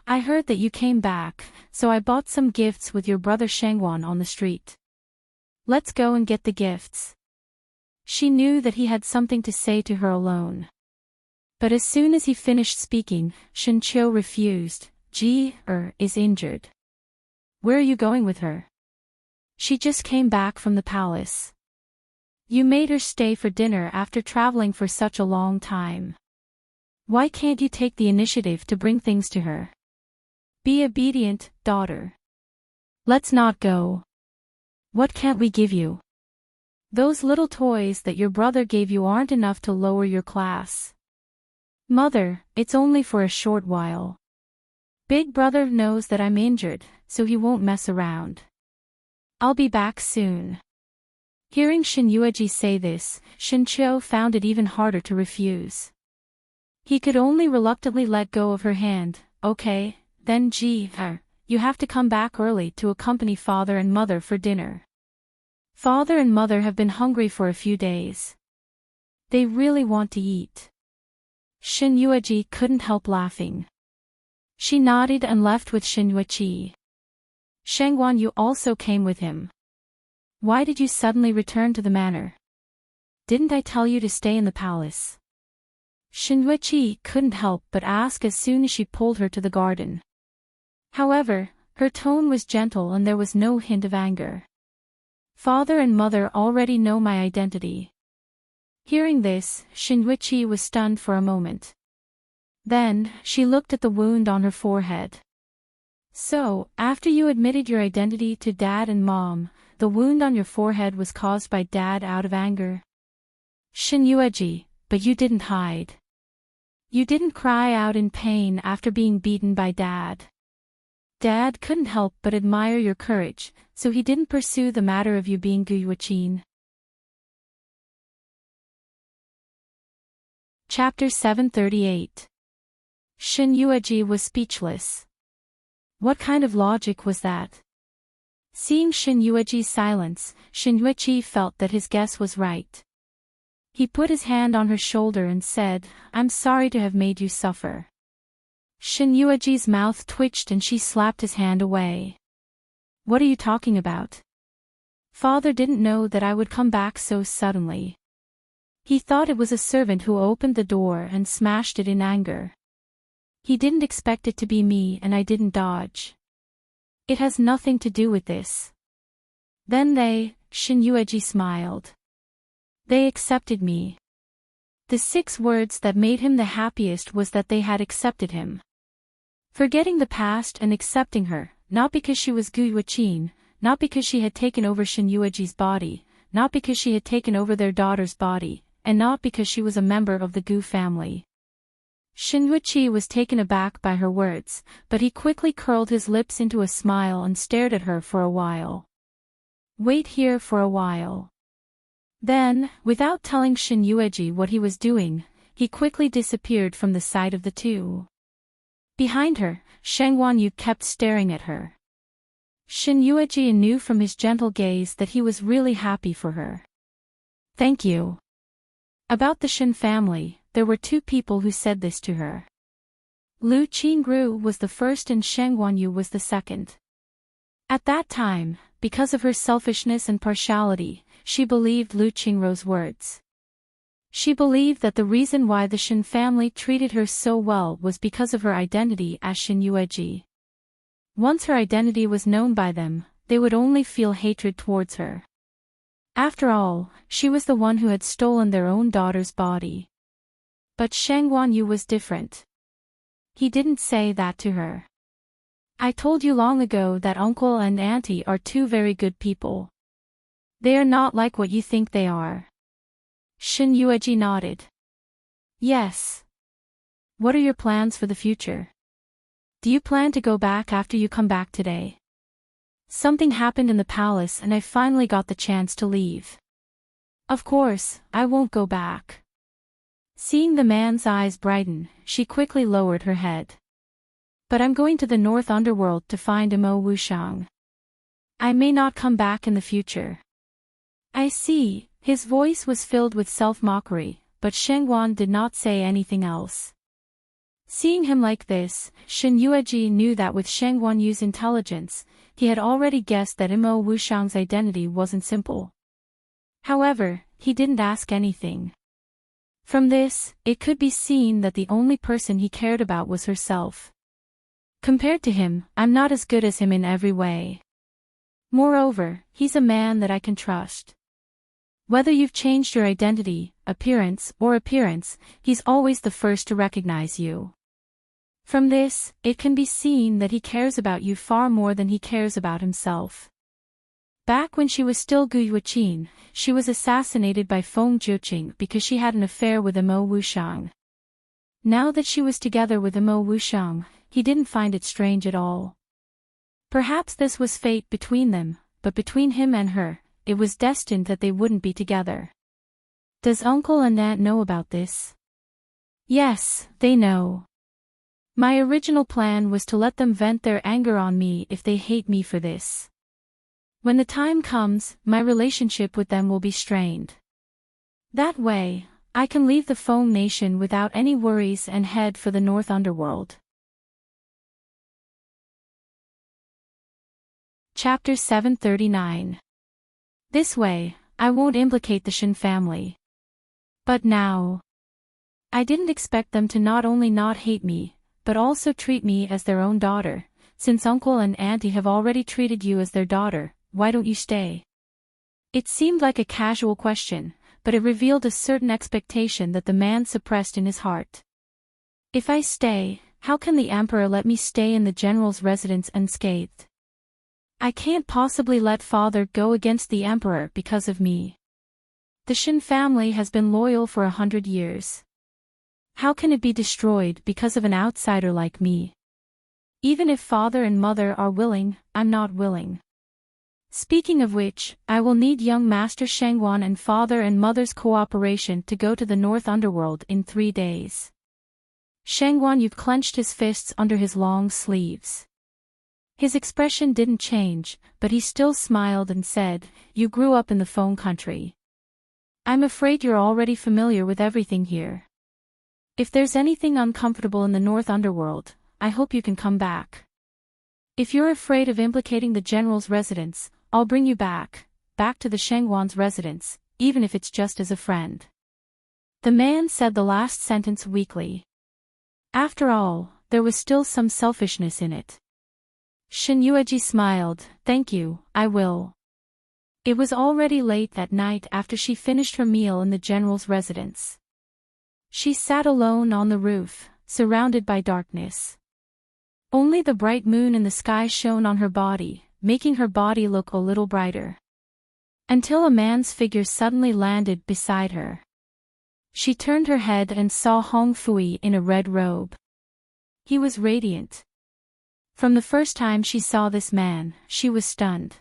I heard that you came back, so I bought some gifts with your brother Shangwan on the street. Let's go and get the gifts. She knew that he had something to say to her alone. But as soon as he finished speaking, Shinchio refused, is injured. Where are you going with her? She just came back from the palace. You made her stay for dinner after traveling for such a long time. Why can't you take the initiative to bring things to her? Be obedient, daughter. Let's not go. What can't we give you? Those little toys that your brother gave you aren't enough to lower your class. Mother, it's only for a short while. Big brother knows that I'm injured, so he won't mess around. I'll be back soon. Hearing Shin Yueji say this, Shin Chou found it even harder to refuse. He could only reluctantly let go of her hand. Okay, then you have to come back early to accompany father and mother for dinner. Father and mother have been hungry for a few days. They really want to eat. Shin Yueji couldn't help laughing. She nodded and left with Shin Yueji. Shang Guanyu also came with him. Why did you suddenly return to the manor? Didn't I tell you to stay in the palace? Shin Yueji couldn't help but ask as soon as she pulled her to the garden. However, her tone was gentle and there was no hint of anger. Father and mother already know my identity. Hearing this, Shin Yueji was stunned for a moment. Then, she looked at the wound on her forehead. So, after you admitted your identity to Dad and Mom, the wound on your forehead was caused by Dad out of anger? Shin Yueji, but you didn't hide. You didn't cry out in pain after being beaten by Dad. Dad couldn't help but admire your courage, so he didn't pursue the matter of you being Guiyuqin. Chapter 738. Shin Yueji was speechless. What kind of logic was that? Seeing Shin Yueji's silence, Shin Yueji felt that his guess was right. He put his hand on her shoulder and said, I'm sorry to have made you suffer. Shin Yueji's mouth twitched and she slapped his hand away. What are you talking about? Father didn't know that I would come back so suddenly. He thought it was a servant who opened the door and smashed it in anger. He didn't expect it to be me and I didn't dodge. It has nothing to do with this. Then Shin Yueji smiled. They accepted me. The 6 words that made him the happiest was that they had accepted him. Forgetting the past and accepting her, not because she was Guiyuqin, not because she had taken over Shin Yueji's body, not because she had taken over their daughter's body, and not because she was a member of the Gu family. Shin Yueji was taken aback by her words, but he quickly curled his lips into a smile and stared at her for a while. Wait here for a while. Then, without telling Shin Yueji what he was doing, he quickly disappeared from the sight of the two. Behind her, Shang Guanyu kept staring at her. Shin Yueji knew from his gentle gaze that he was really happy for her. Thank you. About the Shin family, there were 2 people who said this to her. Lu Qingru was the first and Shang Guanyu was the second. At that time, because of her selfishness and partiality, she believed Lu Qingru's words. She believed that the reason why the Shin family treated her so well was because of her identity as Shin Yueji. Once her identity was known by them, they would only feel hatred towards her. After all, she was the one who had stolen their own daughter's body. But Shang Guanyu was different. He didn't say that to her. I told you long ago that uncle and auntie are 2 very good people. They are not like what you think they are. Shin Yueji nodded. Yes. What are your plans for the future? Do you plan to go back after you come back today? Something happened in the palace and I finally got the chance to leave. Of course, I won't go back. Seeing the man's eyes brighten, she quickly lowered her head. But I'm going to the North Underworld to find Imo Wushang. I may not come back in the future. I see. His voice was filled with self-mockery, but Shengguan did not say anything else. Seeing him like this, Shin Yueji knew that with Shengguanyu's intelligence, he had already guessed that Imo Wushang's identity wasn't simple. However, he didn't ask anything. From this, it could be seen that the only person he cared about was herself. Compared to him, I'm not as good as him in every way. Moreover, he's a man that I can trust. Whether you've changed your identity, appearance, he's always the first to recognize you. From this, it can be seen that he cares about you far more than he cares about himself. Back when she was still Guiyuqin, she was assassinated by Feng Jiuqing because she had an affair with Imo Wushang. Now that she was together with Imo Wusheng, he didn't find it strange at all. Perhaps this was fate between them, but between him and her, it was destined that they wouldn't be together. Does uncle and aunt know about this? Yes, they know. My original plan was to let them vent their anger on me if they hate me for this. When the time comes, my relationship with them will be strained. That way, I can leave the Foam Nation without any worries and head for the North Underworld. Chapter 739. This way, I won't implicate the Shin family. But now, I didn't expect them to not only not hate me, but also treat me as their own daughter. Since uncle and auntie have already treated you as their daughter, why don't you stay? It seemed like a casual question, but it revealed a certain expectation that the man suppressed in his heart. If I stay, how can the emperor let me stay in the general's residence unscathed? I can't possibly let father go against the emperor because of me. The Shin family has been loyal for 100 years. How can it be destroyed because of an outsider like me? Even if father and mother are willing, I'm not willing. Speaking of which, I will need young Master Shengwan and father and mother's cooperation to go to the North Underworld in 3 days. Shengwan Yu clenched his fists under his long sleeves. His expression didn't change, but he still smiled and said, "You grew up in the Foam country. I'm afraid you're already familiar with everything here. If there's anything uncomfortable in the North Underworld, I hope you can come back. If you're afraid of implicating the general's residence, I'll bring you back to the Shengwan's residence, even if it's just as a friend." The man said the last sentence weakly. After all, there was still some selfishness in it. Shin Yueji smiled. "Thank you, I will." It was already late that night after she finished her meal in the general's residence. She sat alone on the roof, surrounded by darkness. Only the bright moon in the sky shone on her body, making her body look a little brighter. Until a man's figure suddenly landed beside her. She turned her head and saw Hong Fui in a red robe. He was radiant. From the first time she saw this man, she was stunned.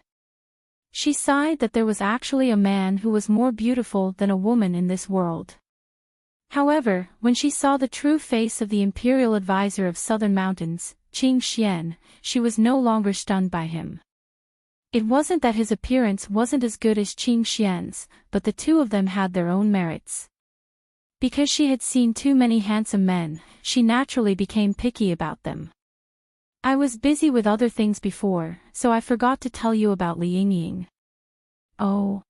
She sighed that there was actually a man who was more beautiful than a woman in this world. However, when she saw the true face of the imperial advisor of Southern Mountains, Qing Xian, she was no longer stunned by him. It wasn't that his appearance wasn't as good as Qing Xian's, but the two of them had their own merits. Because she had seen too many handsome men, she naturally became picky about them. "I was busy with other things before, so I forgot to tell you about Li Yingying." Oh.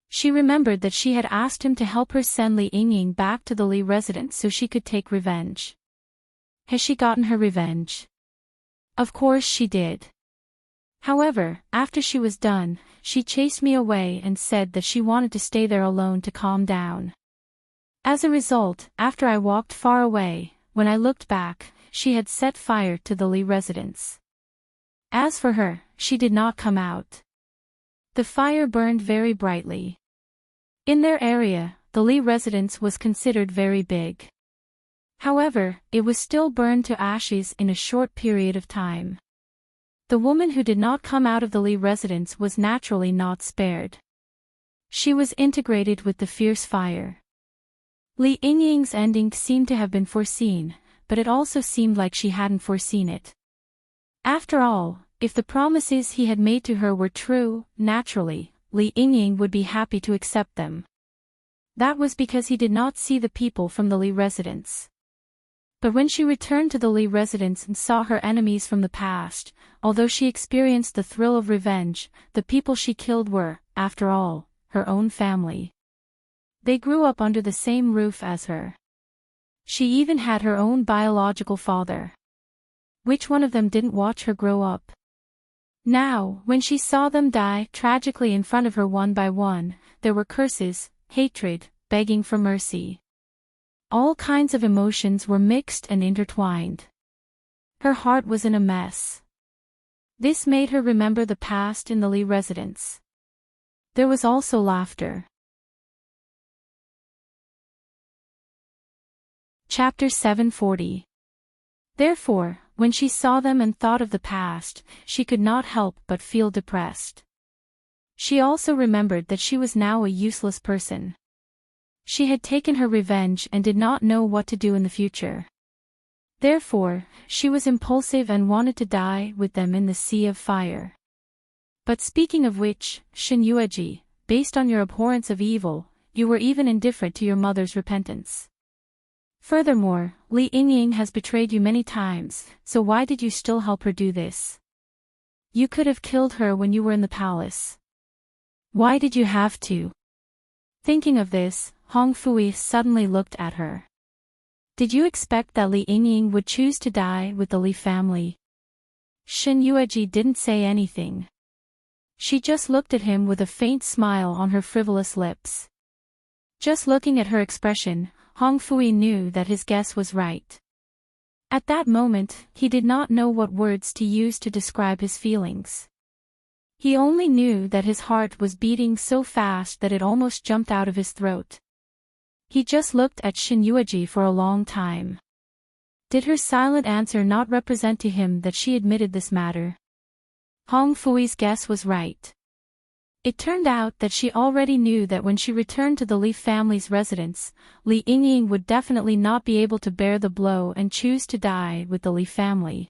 She remembered that she had asked him to help her send Li Yingying back to the Li residence so she could take revenge. Has she gotten her revenge? Of course she did. However, after she was done, she chased me away and said that she wanted to stay there alone to calm down. As a result, after I walked far away, when I looked back, she had set fire to the Li residence. As for her, she did not come out. The fire burned very brightly. In their area, the Li residence was considered very big. However, it was still burned to ashes in a short period of time. The woman who did not come out of the Li residence was naturally not spared. She was integrated with the fierce fire. Li Yingying's ending seemed to have been foreseen, but it also seemed like she hadn't foreseen it. After all, if the promises he had made to her were true, naturally, Li Yingying would be happy to accept them. That was because he did not see the people from the Li residence. But when she returned to the Li residence and saw her enemies from the past, although she experienced the thrill of revenge, the people she killed were, after all, her own family. They grew up under the same roof as her. She even had her own biological father. Which one of them didn't watch her grow up? Now, when she saw them die tragically in front of her one by one, there were curses, hatred, begging for mercy. All kinds of emotions were mixed and intertwined. Her heart was in a mess. This made her remember the past in the Li residence. There was also laughter. Chapter 740. Therefore, when she saw them and thought of the past, she could not help but feel depressed. She also remembered that she was now a useless person. She had taken her revenge and did not know what to do in the future. Therefore, she was impulsive and wanted to die with them in the sea of fire. But speaking of which, Shin-Yueji, based on your abhorrence of evil, you were even indifferent to your mother's repentance. Furthermore, Li Yingying has betrayed you many times, so why did you still help her do this? You could have killed her when you were in the palace. Why did you have to? Thinking of this, Hong Fui suddenly looked at her. Did you expect that Li Yingying would choose to die with the Li family? Shin-Yueji didn't say anything. She just looked at him with a faint smile on her frivolous lips. Just looking at her expression, Hong Fui knew that his guess was right. At that moment, he did not know what words to use to describe his feelings. He only knew that his heart was beating so fast that it almost jumped out of his throat. He just looked at Shin-Yueji for a long time. Did her silent answer not represent to him that she admitted this matter? Hong Fui's guess was right. It turned out that she already knew that when she returned to the Li family's residence, Li Yingying would definitely not be able to bear the blow and choose to die with the Li family.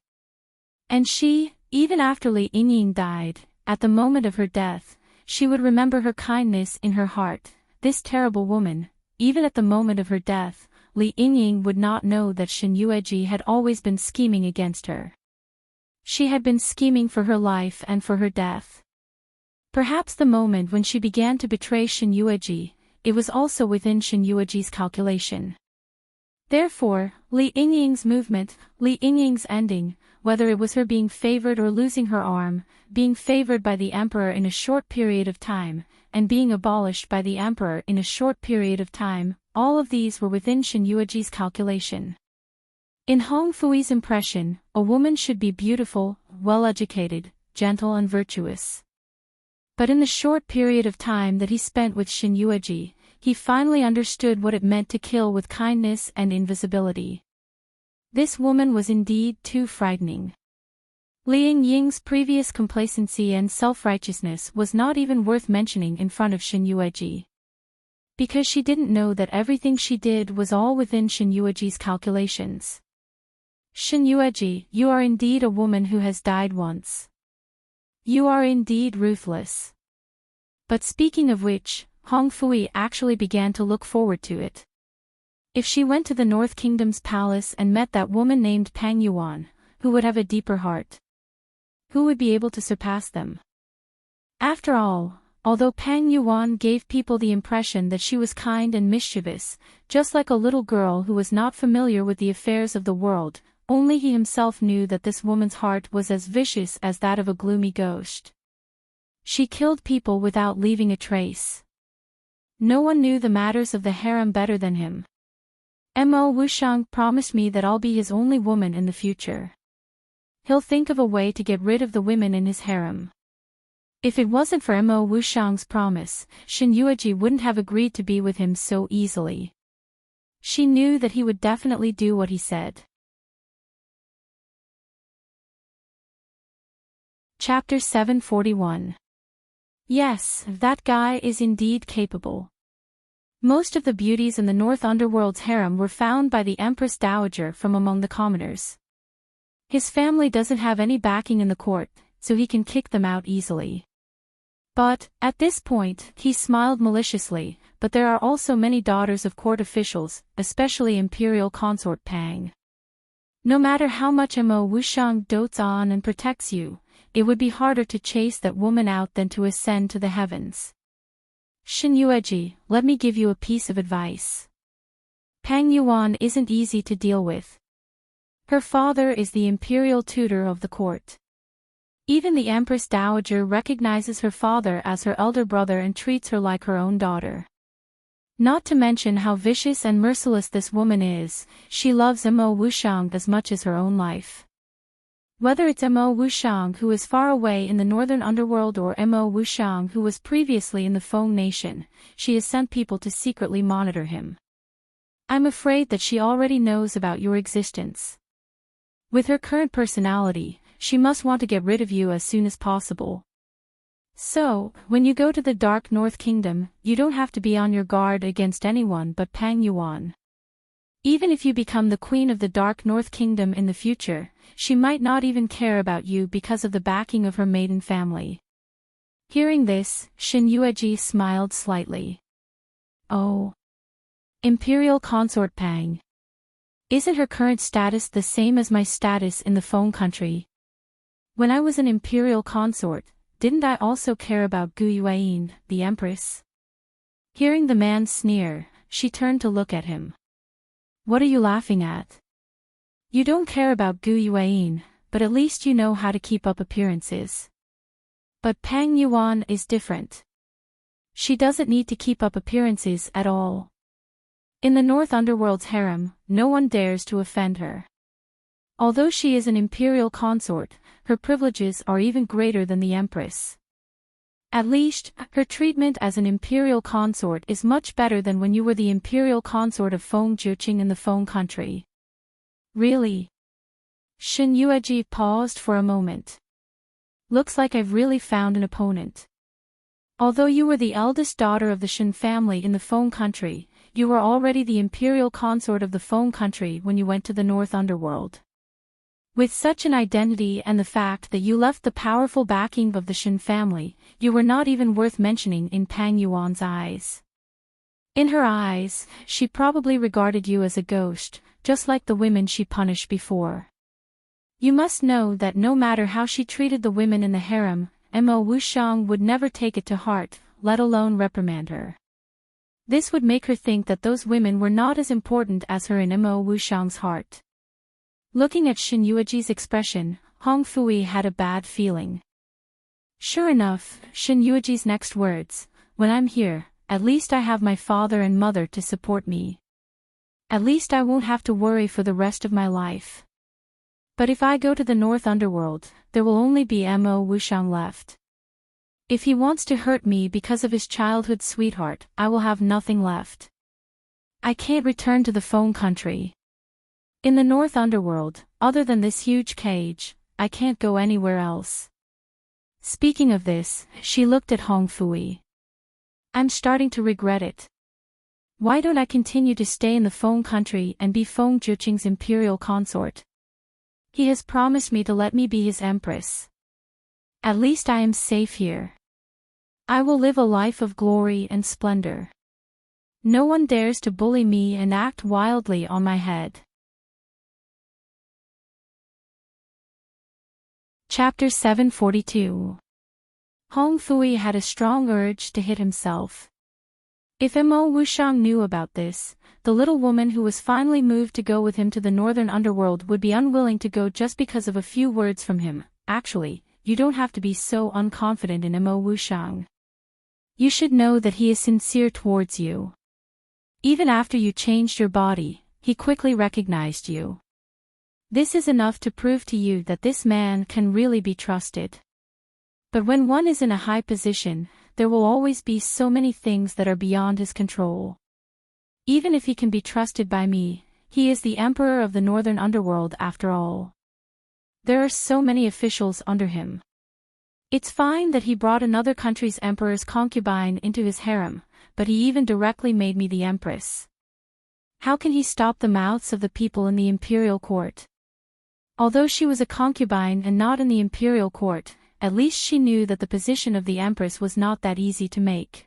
And she, even after Li Yingying died, at the moment of her death, she would remember her kindness in her heart. This terrible woman, even at the moment of her death, Li Yingying would not know that Shin-Yueji had always been scheming against her. She had been scheming for her life and for her death. Perhaps the moment when she began to betray Shin-Yueji, it was also within Shin-Yueji's calculation. Therefore, Li Yingying's movement, Li Yingying's ending, whether it was her being favored or losing her arm, being favored by the emperor in a short period of time, and being abolished by the emperor in a short period of time, all of these were within Shin-Yueji's calculation. In Hong Fui's impression, a woman should be beautiful, well-educated, gentle and virtuous. But in the short period of time that he spent with Shin-Yueji, he finally understood what it meant to kill with kindness and invisibility. This woman was indeed too frightening. Li Yingying's previous complacency and self-righteousness was not even worth mentioning in front of Shin-Yueji. Because she didn't know that everything she did was all within Shin-Yueji's calculations. Shin-Yueji, you are indeed a woman who has died once. You are indeed ruthless. But speaking of which, Hong Fui actually began to look forward to it. If she went to the North Kingdom's palace and met that woman named Pang Yuan, who would have a deeper heart? Who would be able to surpass them? After all, although Pang Yuan gave people the impression that she was kind and mischievous, just like a little girl who was not familiar with the affairs of the world, only he himself knew that this woman's heart was as vicious as that of a gloomy ghost. She killed people without leaving a trace. No one knew the matters of the harem better than him. Mo Wushang promised me that I'll be his only woman in the future. He'll think of a way to get rid of the women in his harem. If it wasn't for Mo Wushang's promise, Shin-Yueji wouldn't have agreed to be with him so easily. She knew that he would definitely do what he said. Chapter 741. Yes, that guy is indeed capable. Most of the beauties in the North Underworld's harem were found by the Empress Dowager from among the commoners. His family doesn't have any backing in the court, so he can kick them out easily. But, at this point, he smiled maliciously, but there are also many daughters of court officials, especially Imperial Consort Pang. No matter how much Mo Wushang dotes on and protects you, it would be harder to chase that woman out than to ascend to the heavens. Shin-Yueji, let me give you a piece of advice. Pang Yuan isn't easy to deal with. Her father is the imperial tutor of the court. Even the Empress Dowager recognizes her father as her elder brother and treats her like her own daughter. Not to mention how vicious and merciless this woman is, she loves Mo Wushang as much as her own life. Whether it's Mo Wushang who is far away in the northern underworld or Mo Wushang who was previously in the Feng Nation, she has sent people to secretly monitor him. I'm afraid that she already knows about your existence. With her current personality, she must want to get rid of you as soon as possible. So, when you go to the Dark North Kingdom, you don't have to be on your guard against anyone but Pang Yuan. Even if you become the queen of the Dark North Kingdom in the future, she might not even care about you because of the backing of her maiden family. Hearing this, Shin Yueji smiled slightly. Oh. Imperial Consort Pang. Isn't her current status the same as my status in the Feng country? When I was an Imperial Consort, didn't I also care about Gu Yuan, the Empress? Hearing the man sneer, she turned to look at him. What are you laughing at? You don't care about Gu Yuan, but at least you know how to keep up appearances. But Pang Yuan is different. She doesn't need to keep up appearances at all. In the North Underworld's harem, no one dares to offend her. Although she is an imperial consort, her privileges are even greater than the Empress. At least, her treatment as an imperial consort is much better than when you were the imperial consort of Feng Juqing in the Feng country. Really? Shin Yueji paused for a moment. Looks like I've really found an opponent. Although you were the eldest daughter of the Shin family in the Feng country, you were already the imperial consort of the Feng country when you went to the North Underworld. With such an identity and the fact that you left the powerful backing of the Shin family, you were not even worth mentioning in Pang Yuan's eyes. In her eyes, she probably regarded you as a ghost, just like the women she punished before. You must know that no matter how she treated the women in the harem, Mo Wuxiang would never take it to heart, let alone reprimand her. This would make her think that those women were not as important as her in Mo Wuxiang's heart. Looking at Shin Yueji's expression, Hong Fui had a bad feeling. Sure enough, Shin Yueji's next words, when I'm here, at least I have my father and mother to support me. At least I won't have to worry for the rest of my life. But if I go to the North Underworld, there will only be Mo Wuxiang left. If he wants to hurt me because of his childhood sweetheart, I will have nothing left. I can't return to the Feng country. In the North Underworld, other than this huge cage, I can't go anywhere else. Speaking of this, she looked at Hong Fui. I'm starting to regret it. Why don't I continue to stay in the Feng country and be Feng Juqing's imperial consort? He has promised me to let me be his empress. At least I am safe here. I will live a life of glory and splendor. No one dares to bully me and act wildly on my head. Chapter 742. Hong Fui had a strong urge to hit himself. If Mo Wuxiang knew about this, the little woman who was finally moved to go with him to the Northern Underworld would be unwilling to go just because of a few words from him. Actually, you don't have to be so unconfident in Mo Wuxiang. You should know that he is sincere towards you. Even after you changed your body, he quickly recognized you. This is enough to prove to you that this man can really be trusted. But when one is in a high position, there will always be so many things that are beyond his control. Even if he can be trusted by me, he is the emperor of the Northern Underworld after all. There are so many officials under him. It's fine that he brought another country's emperor's concubine into his harem, but he even directly made me the empress. How can he stop the mouths of the people in the imperial court? Although she was a concubine and not in the imperial court, at least she knew that the position of the empress was not that easy to make.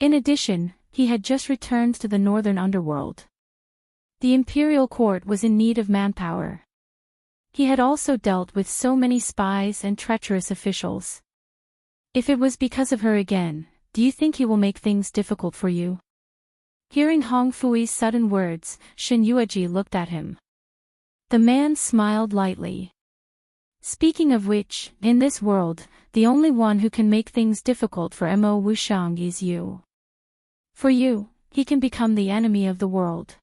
In addition, he had just returned to the Northern Underworld. The imperial court was in need of manpower. He had also dealt with so many spies and treacherous officials. If it was because of her again, do you think he will make things difficult for you? Hearing Hong Fui's sudden words, Shin Yueji looked at him. The man smiled lightly. Speaking of which, in this world, the only one who can make things difficult for Mo Wuxiang is you. For you, he can become the enemy of the world.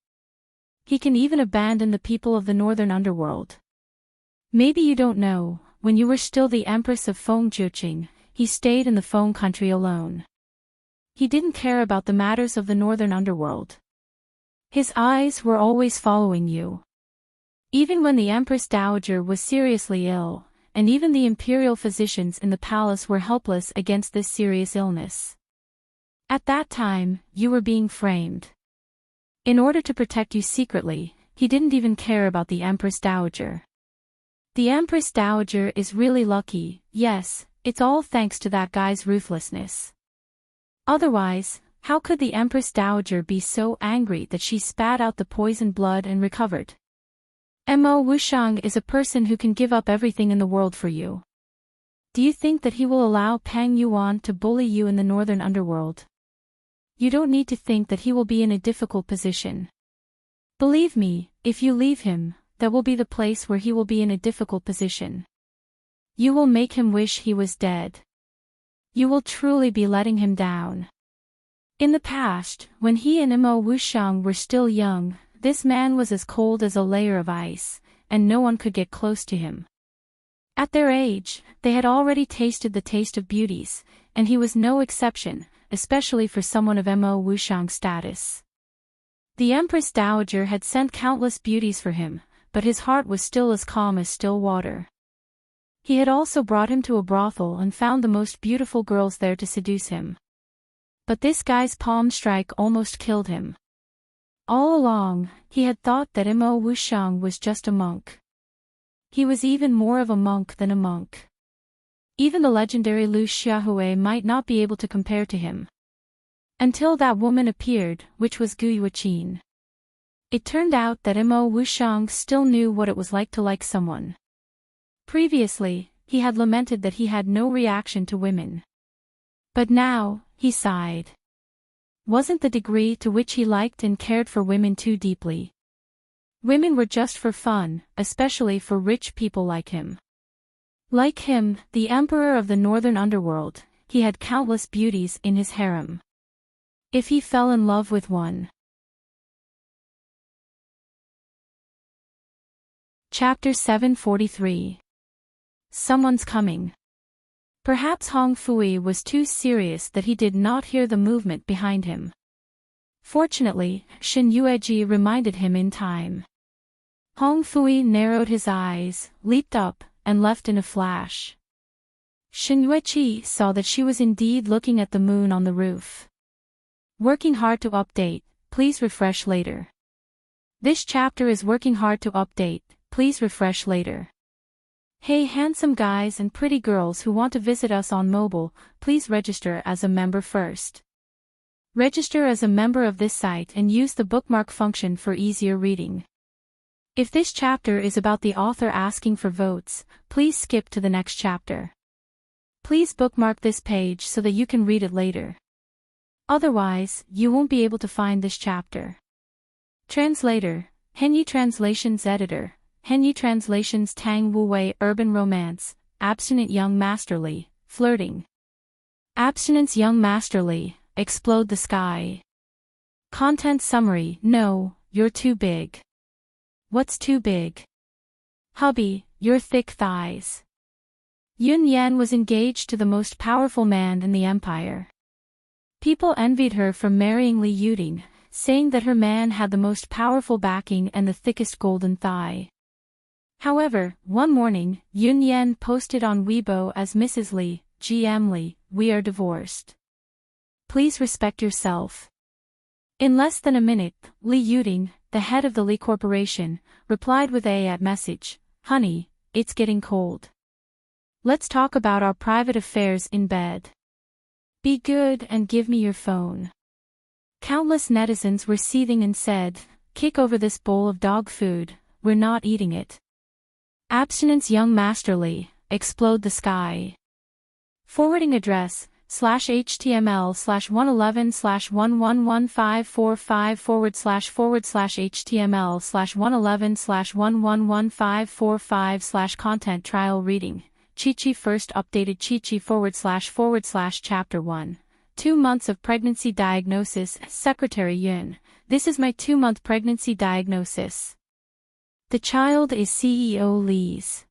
He can even abandon the people of the Northern Underworld. Maybe you don't know, when you were still the Empress of Feng Juqing, he stayed in the Feng country alone. He didn't care about the matters of the Northern Underworld. His eyes were always following you. Even when the Empress Dowager was seriously ill, and even the imperial physicians in the palace were helpless against this serious illness. At that time, you were being framed. In order to protect you secretly, he didn't even care about the Empress Dowager. The Empress Dowager is really lucky, yes, it's all thanks to that guy's ruthlessness. Otherwise, how could the Empress Dowager be so angry that she spat out the poisoned blood and recovered? Mo Wushang is a person who can give up everything in the world for you. Do you think that he will allow Pang Yuan to bully you in the northern underworld? You don't need to think that he will be in a difficult position. Believe me, if you leave him, that will be the place where he will be in a difficult position. You will make him wish he was dead. You will truly be letting him down. In the past, when he and Mo Wushang were still young, this man was as cold as a layer of ice, and no one could get close to him. At their age, they had already tasted the taste of beauties, and he was no exception, especially for someone of Mo Wushang's status. The Empress Dowager had sent countless beauties for him, but his heart was still as calm as still water. He had also brought him to a brothel and found the most beautiful girls there to seduce him. But this guy's palm strike almost killed him. All along, he had thought that Mo Wushang was just a monk. He was even more of a monk than a monk. Even the legendary Lu Xiaohui might not be able to compare to him. Until that woman appeared, which was Gu Yuqin. It turned out that Mo Wushang still knew what it was like to like someone. Previously, he had lamented that he had no reaction to women. But now, he sighed. Wasn't the degree to which he liked and cared for women too deeply? Women were just for fun, especially for rich people like him. Like him, the emperor of the northern underworld, he had countless beauties in his harem. If he fell in love with one. Chapter 743. Someone's coming. Perhaps Hong Fui was too serious that he did not hear the movement behind him. Fortunately, Shen Yueji reminded him in time. Hong Fui narrowed his eyes, leaped up, and left in a flash. Shen Yueji saw that she was indeed looking at the moon on the roof. Working hard to update, please refresh later. This chapter is working hard to update, please refresh later. Hey handsome guys and pretty girls who want to visit us on mobile, please register as a member first. Register as a member of this site and use the bookmark function for easier reading. If this chapter is about the author asking for votes, please skip to the next chapter. Please bookmark this page so that you can read it later. Otherwise, you won't be able to find this chapter. Translator, Henyi Translations Editor, Henyi Translations Tang Wu-wei Urban Romance, Abstinent Young Masterly, Flirting. Abstinence Young Masterly, Explode the Sky. Content Summary, No, you're too big. What's too big? Hubby, your thick thighs. Yun Yan was engaged to the most powerful man in the empire. People envied her for marrying Li Yuding, saying that her man had the most powerful backing and the thickest golden thigh. However, one morning, Yun Yan posted on Weibo as Mrs. Li, GM Li, we are divorced. Please respect yourself. In less than a minute, Li Yuding, the head of the Li Corporation, replied with a at message, honey, it's getting cold. Let's talk about our private affairs in bed. Be good and give me your phone. Countless netizens were seething and said, kick over this bowl of dog food, we're not eating it. Abstinence Young Masterly, Explode the Sky. Forwarding address, /html/111/1115545/html/111/11155/content trial reading. Chi-Chi first updated Chi-Chi // Chapter 1. 2 months of pregnancy diagnosis. Secretary Yun, this is my 2-month pregnancy diagnosis. The child is CEO Li's.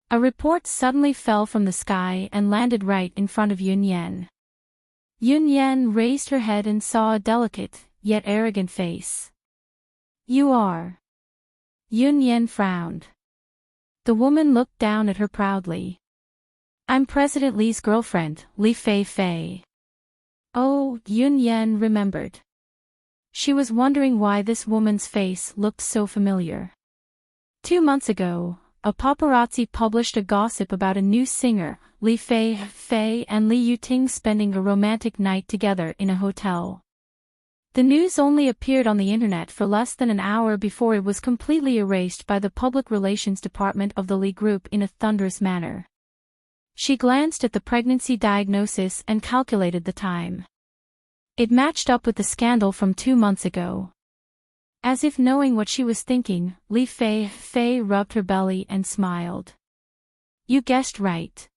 A report suddenly fell from the sky and landed right in front of Yun Yan. Yun Yan raised her head and saw a delicate, yet arrogant face. You are. Yun Yen frowned. The woman looked down at her proudly. I'm President Li's girlfriend, Li Fei Fei. Oh, Yun Yen remembered. She was wondering why this woman's face looked so familiar. 2 months ago, a paparazzi published a gossip about a new singer, Li Fei Fei and Li Yuting spending a romantic night together in a hotel. The news only appeared on the internet for less than an hour before it was completely erased by the public relations department of the Li Group in a thunderous manner. She glanced at the pregnancy diagnosis and calculated the time. It matched up with the scandal from 2 months ago. As if knowing what she was thinking, Li Fei Fei rubbed her belly and smiled. You guessed right.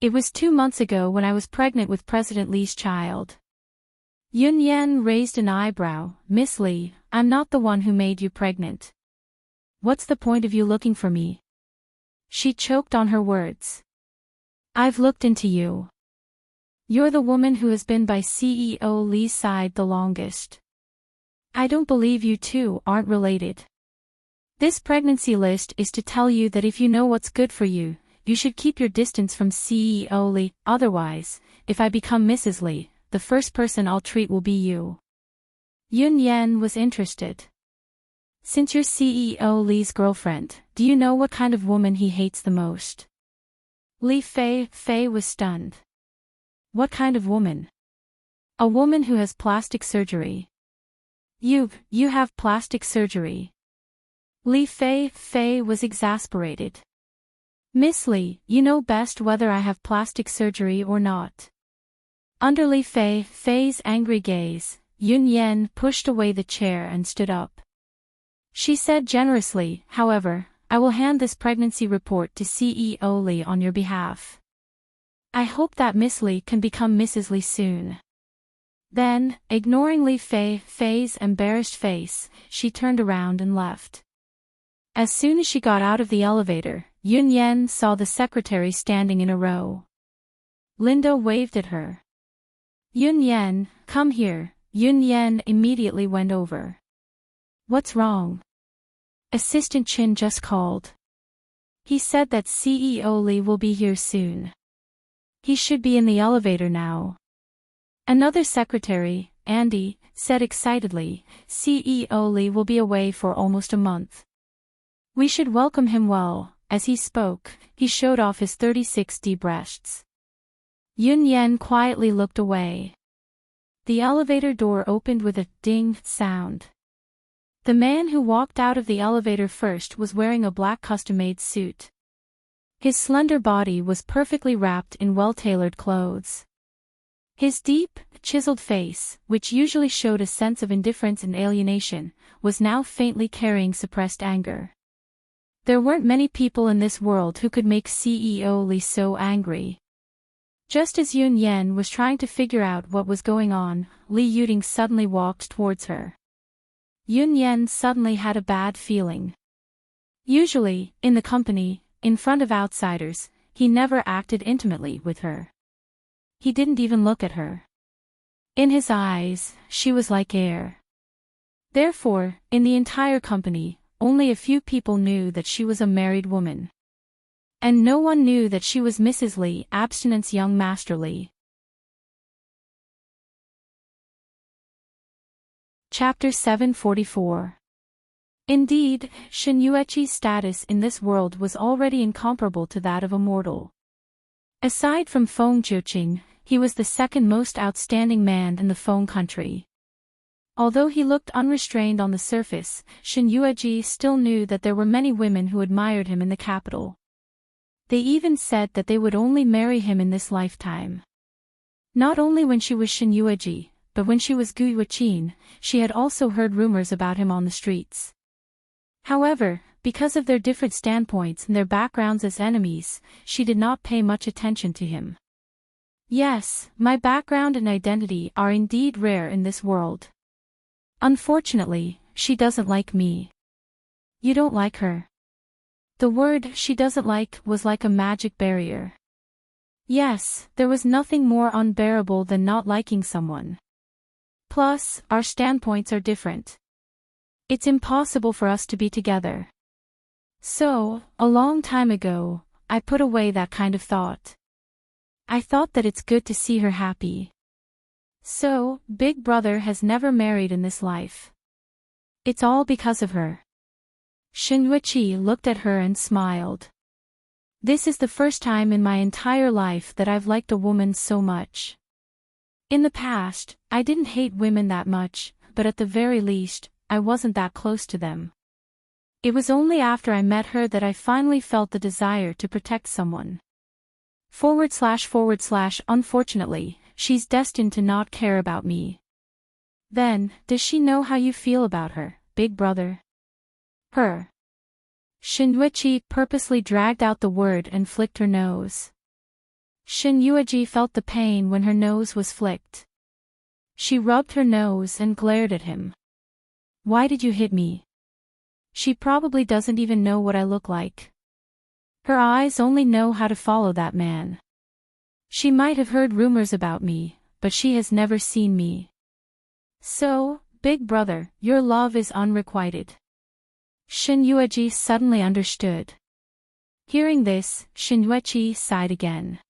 It was 2 months ago when I was pregnant with President Li's child. Yun Yen raised an eyebrow. Miss Li, I'm not the one who made you pregnant. What's the point of you looking for me? She choked on her words. I've looked into you. You're the woman who has been by CEO Li's side the longest. I don't believe you two aren't related. This pregnancy list is to tell you that if you know what's good for you, you should keep your distance from CEO Li, otherwise, if I become Mrs. Li, the first person I'll treat will be you. Yun Yen was interested. Since you're CEO Li's girlfriend, do you know what kind of woman he hates the most? Li Fei Fei was stunned. What kind of woman? A woman who has plastic surgery. You have plastic surgery. Li Fei Fei was exasperated. Miss Li, you know best whether I have plastic surgery or not. Under Li Fei Fei's angry gaze, Yun Yen pushed away the chair and stood up. She said generously, however, I will hand this pregnancy report to CEO Li on your behalf. I hope that Miss Li can become Mrs. Li soon. Then, ignoring Li Fei Fei's embarrassed face, she turned around and left. As soon as she got out of the elevator, Yun Yen saw the secretary standing in a row. Linda waved at her. Yun Yen, come here. Yun Yen immediately went over. What's wrong? Assistant Chin just called. He said that CEO Li will be here soon. He should be in the elevator now. Another secretary, Andy, said excitedly, CEO Li will be away for almost a month. We should welcome him well. As he spoke, he showed off his 36D breasts. Yun Yen quietly looked away. The elevator door opened with a ding sound. The man who walked out of the elevator first was wearing a black custom-made suit. His slender body was perfectly wrapped in well-tailored clothes. His deep, chiseled face, which usually showed a sense of indifference and alienation, was now faintly carrying suppressed anger. There weren't many people in this world who could make CEO Li so angry. Just as Yun Yen was trying to figure out what was going on, Li Yuting suddenly walked towards her. Yun Yen suddenly had a bad feeling. Usually, in the company, in front of outsiders, he never acted intimately with her. He didn't even look at her. In his eyes, she was like air. Therefore, in the entire company, only a few people knew that she was a married woman. And no one knew that she was Mrs. Li, abstinence young Master Li. Chapter 744. Indeed, Shen Yueqi's status in this world was already incomparable to that of a mortal. Aside from Feng Jiuqing, he was the second most outstanding man in the Feng country. Although he looked unrestrained on the surface, Shen Yueqi still knew that there were many women who admired him in the capital. They even said that they would only marry him in this lifetime. Not only when she was Shen Yueqi, but when she was Gu Yueqin, she had also heard rumors about him on the streets. However, because of their different standpoints and their backgrounds as enemies, she did not pay much attention to him. Yes, my background and identity are indeed rare in this world. Unfortunately, she doesn't like me. You don't like her? The word she doesn't like was like a magic barrier. Yes, there was nothing more unbearable than not liking someone. Plus, our standpoints are different. It's impossible for us to be together. So, a long time ago, I put away that kind of thought. I thought that it's good to see her happy. So, Big Brother has never married in this life. It's all because of her. Shinjuichi looked at her and smiled. This is the first time in my entire life that I've liked a woman so much. In the past, I didn't hate women that much, but at the very least, I wasn't that close to them. It was only after I met her that I finally felt the desire to protect someone. / Unfortunately, she's destined to not care about me. Then, does she know how you feel about her, Big Brother? Her. Shinjuichi purposely dragged out the word and flicked her nose. Shinjuichi felt the pain when her nose was flicked. She rubbed her nose and glared at him. Why did you hit me? She probably doesn't even know what I look like. Her eyes only know how to follow that man. She might have heard rumors about me, but she has never seen me. So, Big Brother, your love is unrequited. Shinjuichi suddenly understood. Hearing this, Shinjuichi sighed again.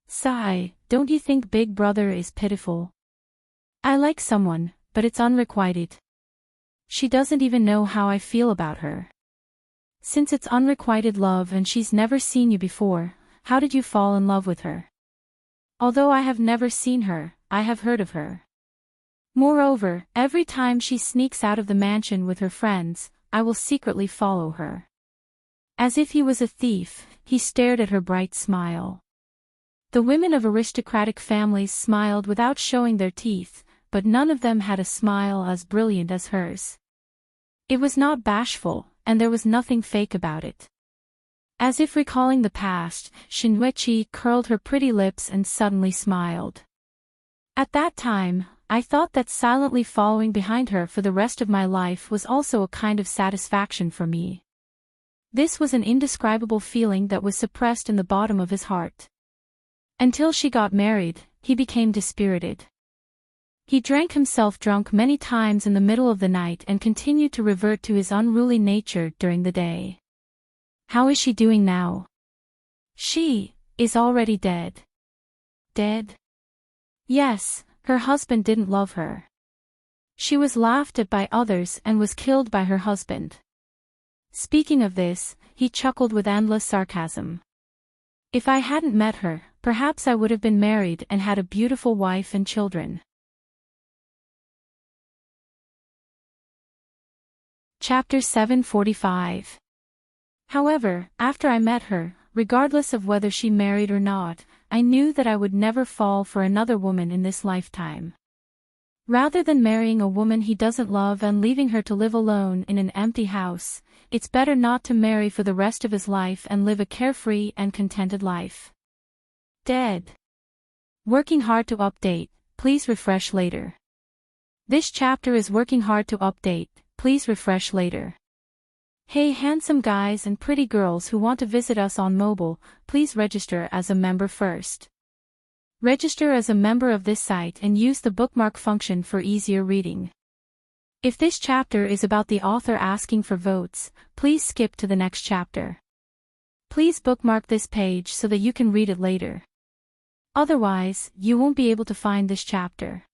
Sigh, don't you think Big Brother is pitiful? I like someone, but it's unrequited. She doesn't even know how I feel about her. Since it's unrequited love and she's never seen you before, how did you fall in love with her? Although I have never seen her, I have heard of her. Moreover, every time she sneaks out of the mansion with her friends, I will secretly follow her. As if he was a thief, he stared at her bright smile. The women of aristocratic families smiled without showing their teeth, but none of them had a smile as brilliant as hers. It was not bashful, and there was nothing fake about it. As if recalling the past, Shinjuichi curled her pretty lips and suddenly smiled. At that time, I thought that silently following behind her for the rest of my life was also a kind of satisfaction for me. This was an indescribable feeling that was suppressed in the bottom of his heart. Until she got married, he became dispirited. He drank himself drunk many times in the middle of the night and continued to revert to his unruly nature during the day. How is she doing now? She is already dead. Dead? Yes, her husband didn't love her. She was laughed at by others and was killed by her husband. Speaking of this, he chuckled with endless sarcasm. If I hadn't met her, perhaps I would have been married and had a beautiful wife and children. Chapter 745. However, after I met her, regardless of whether she married or not, I knew that I would never fall for another woman in this lifetime. Rather than marrying a woman he doesn't love and leaving her to live alone in an empty house, it's better not to marry for the rest of his life and live a carefree and contented life. Dead. Working hard to update, please refresh later. This chapter is working hard to update, please refresh later. Hey handsome guys and pretty girls who want to visit us on mobile, please register as a member first. Register as a member of this site and use the bookmark function for easier reading. If this chapter is about the author asking for votes, please skip to the next chapter. Please bookmark this page so that you can read it later. Otherwise, you won't be able to find this chapter.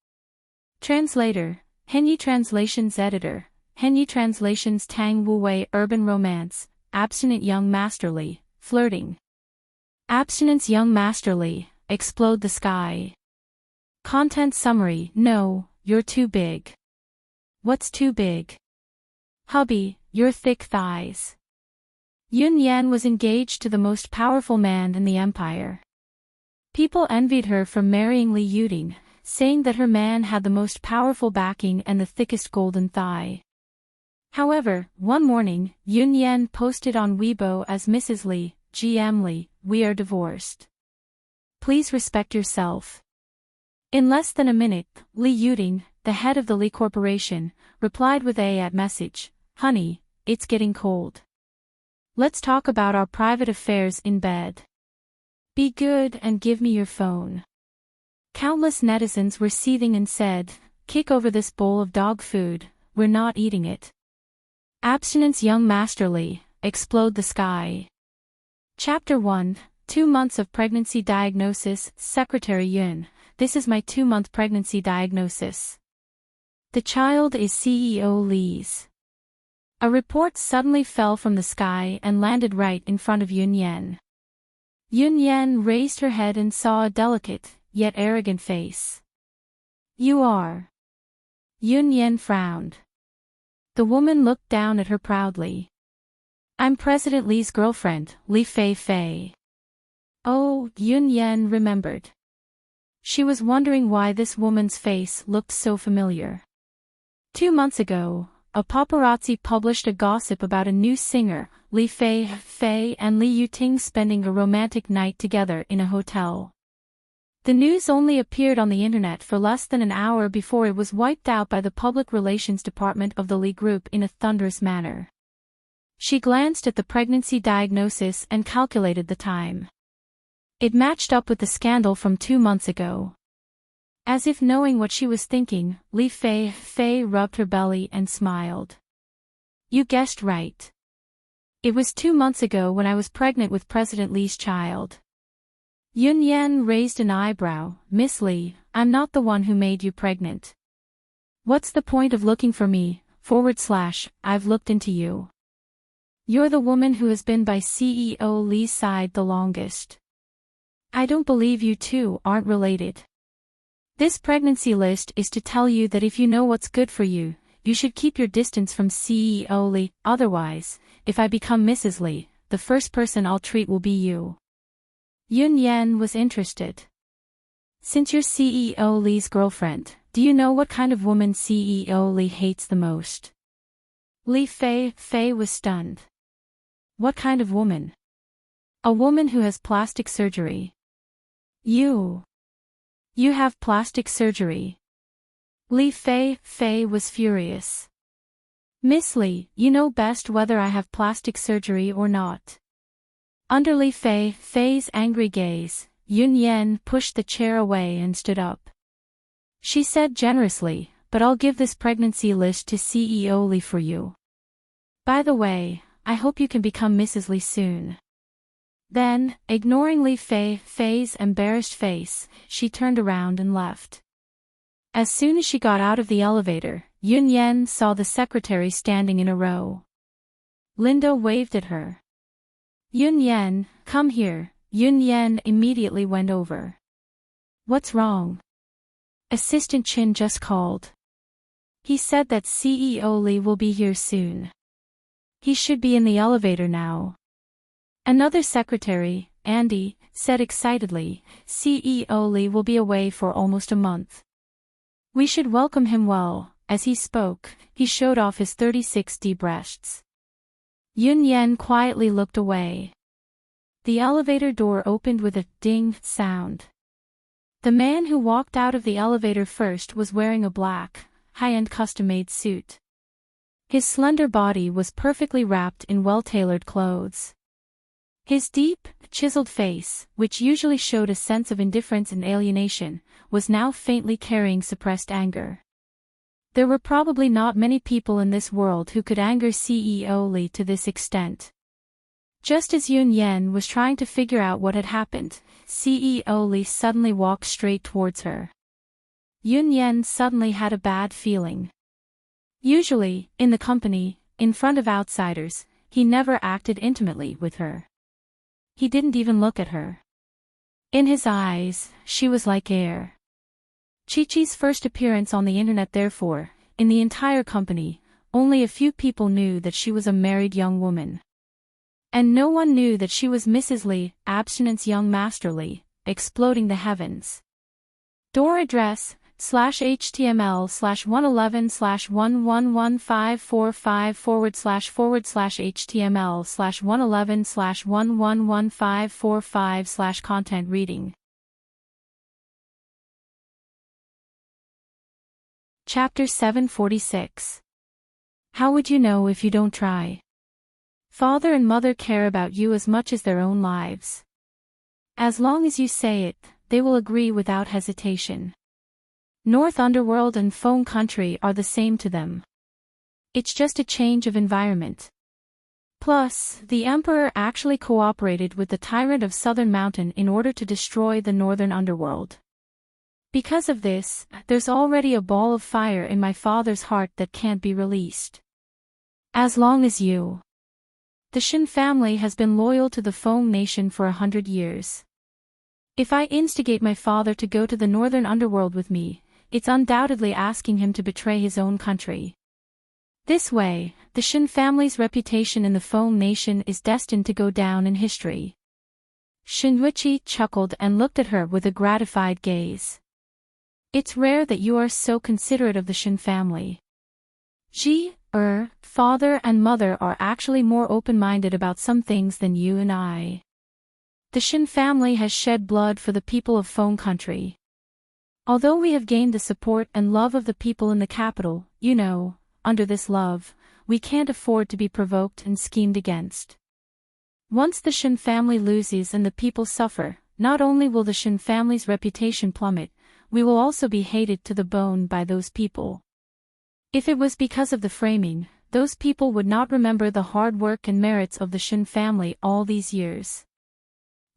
Translator, Henyi Translations Editor, Henyi Translations Tang Wu Wei Urban Romance, Abstinent Young Masterly, Flirting. Abstinence Young Masterly, Explode the Sky. Content Summary, No, you're too big. What's too big? Hubby, your thick thighs. Yun Yan was engaged to the most powerful man in the empire. People envied her for marrying Li Yuding, saying that her man had the most powerful backing and the thickest golden thigh. However, one morning, Yun Yan posted on Weibo as Mrs. Li, GM Li, we are divorced. Please respect yourself. In less than a minute, Li Yuding, the head of the Li Corporation, replied with a message, honey, it's getting cold. Let's talk about our private affairs in bed. Be good and give me your phone. Countless netizens were seething and said, kick over this bowl of dog food, we're not eating it. Abstinence Young Masterly, Explode the Sky. Chapter 1, 2 months of pregnancy diagnosis. Secretary Yun, this is my 2-month pregnancy diagnosis. The child is CEO Lee's. A report suddenly fell from the sky and landed right in front of Yun Yen. Yun Yen raised her head and saw a delicate, yet arrogant face. You are. Yun Yen frowned. The woman looked down at her proudly. I'm President Lee's girlfriend, Li Fei Fei. Oh, Yun Yen remembered. She was wondering why this woman's face looked so familiar. 2 months ago, a paparazzi published a gossip about a new singer, Li Fei Fei and Li Yuting spending a romantic night together in a hotel. The news only appeared on the internet for less than an hour before it was wiped out by the public relations department of the Li Group in a thunderous manner. She glanced at the pregnancy diagnosis and calculated the time. It matched up with the scandal from 2 months ago. As if knowing what she was thinking, Li Fei Fei rubbed her belly and smiled. You guessed right. It was 2 months ago when I was pregnant with President Lee's child. Yun Yen raised an eyebrow. Miss Lee, I'm not the one who made you pregnant. What's the point of looking for me, / I've looked into you. You're the woman who has been by CEO Lee's side the longest. I don't believe you two aren't related. This pregnancy list is to tell you that if you know what's good for you, you should keep your distance from CEO Lee, otherwise, if I become Mrs. Lee, the first person I'll treat will be you. Yun Yen was interested. Since you're CEO Lee's girlfriend, do you know what kind of woman CEO Lee hates the most? Li Fei Fei was stunned. What kind of woman? A woman who has plastic surgery. You have plastic surgery. Li Fei Fei was furious. Miss Lee, you know best whether I have plastic surgery or not. Under Li Fei Fei's angry gaze, Yun Yen pushed the chair away and stood up. She said generously, but I'll give this pregnancy list to CEO Lee for you. By the way, I hope you can become Mrs. Lee soon. Then, ignoring Li Fei Fei's embarrassed face, she turned around and left. As soon as she got out of the elevator, Yun Yen saw the secretary standing in a row. Linda waved at her. Yun Yen, come here. Yun Yen immediately went over. What's wrong? Assistant Chin just called. He said that CEO Lee will be here soon. He should be in the elevator now. Another secretary, Andy, said excitedly, CEO Lee will be away for almost a month. We should welcome him well. As he spoke, he showed off his 36D breasts. Yun Yen quietly looked away. The elevator door opened with a ding sound. The man who walked out of the elevator first was wearing a black, high-end custom-made suit. His slender body was perfectly wrapped in well-tailored clothes. His deep, chiseled face, which usually showed a sense of indifference and alienation, was now faintly carrying suppressed anger. There were probably not many people in this world who could anger CEO Lee to this extent. Just as Yun Yen was trying to figure out what had happened, CEO Lee suddenly walked straight towards her. Yun Yen suddenly had a bad feeling. Usually, in the company, in front of outsiders, he never acted intimately with her. He didn't even look at her. In his eyes, she was like air. Chi-Chi's first appearance on the internet therefore, in the entire company, only a few people knew that she was a married young woman. And no one knew that she was Mrs. Lee, Abstinence Young Masterly, exploding the heavens. Door address, /html/111/11545//html/111/11545/content reading. Chapter 746. How would you know if you don't try? Father and mother care about you as much as their own lives. As long as you say it, they will agree without hesitation. North Underworld and Phone Country are the same to them. It's just a change of environment. Plus, the Emperor actually cooperated with the Tyrant of Southern Mountain in order to destroy the Northern Underworld. Because of this, there's already a ball of fire in my father's heart that can't be released. As long as you. The Shin family has been loyal to the Foam Nation for 100 years. If I instigate my father to go to the Northern Underworld with me, it's undoubtedly asking him to betray his own country. This way, the Shin family's reputation in the Foam Nation is destined to go down in history. Shinjuichi chuckled and looked at her with a gratified gaze. It's rare that you are so considerate of the Shin family. Father and mother are actually more open-minded about some things than you and I. The Shin family has shed blood for the people of Foam Country. Although we have gained the support and love of the people in the capital, under this love, we can't afford to be provoked and schemed against. Once the Shin family loses and the people suffer, not only will the Shin family's reputation plummet, we will also be hated to the bone by those people. If it was because of the framing, those people would not remember the hard work and merits of the Shin family all these years.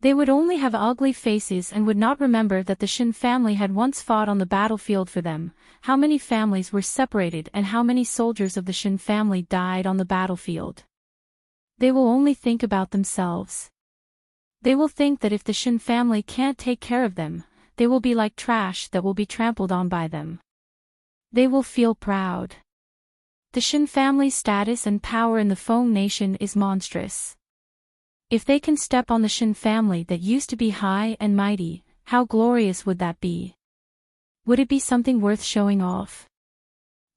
They would only have ugly faces and would not remember that the Shin family had once fought on the battlefield for them, how many families were separated and how many soldiers of the Shin family died on the battlefield. They will only think about themselves. They will think that if the Shin family can't take care of them, they will be like trash that will be trampled on by them. They will feel proud. The Shin family's status and power in the Foam Nation is monstrous. If they can step on the Shin family that used to be high and mighty, how glorious would that be? Would it be something worth showing off?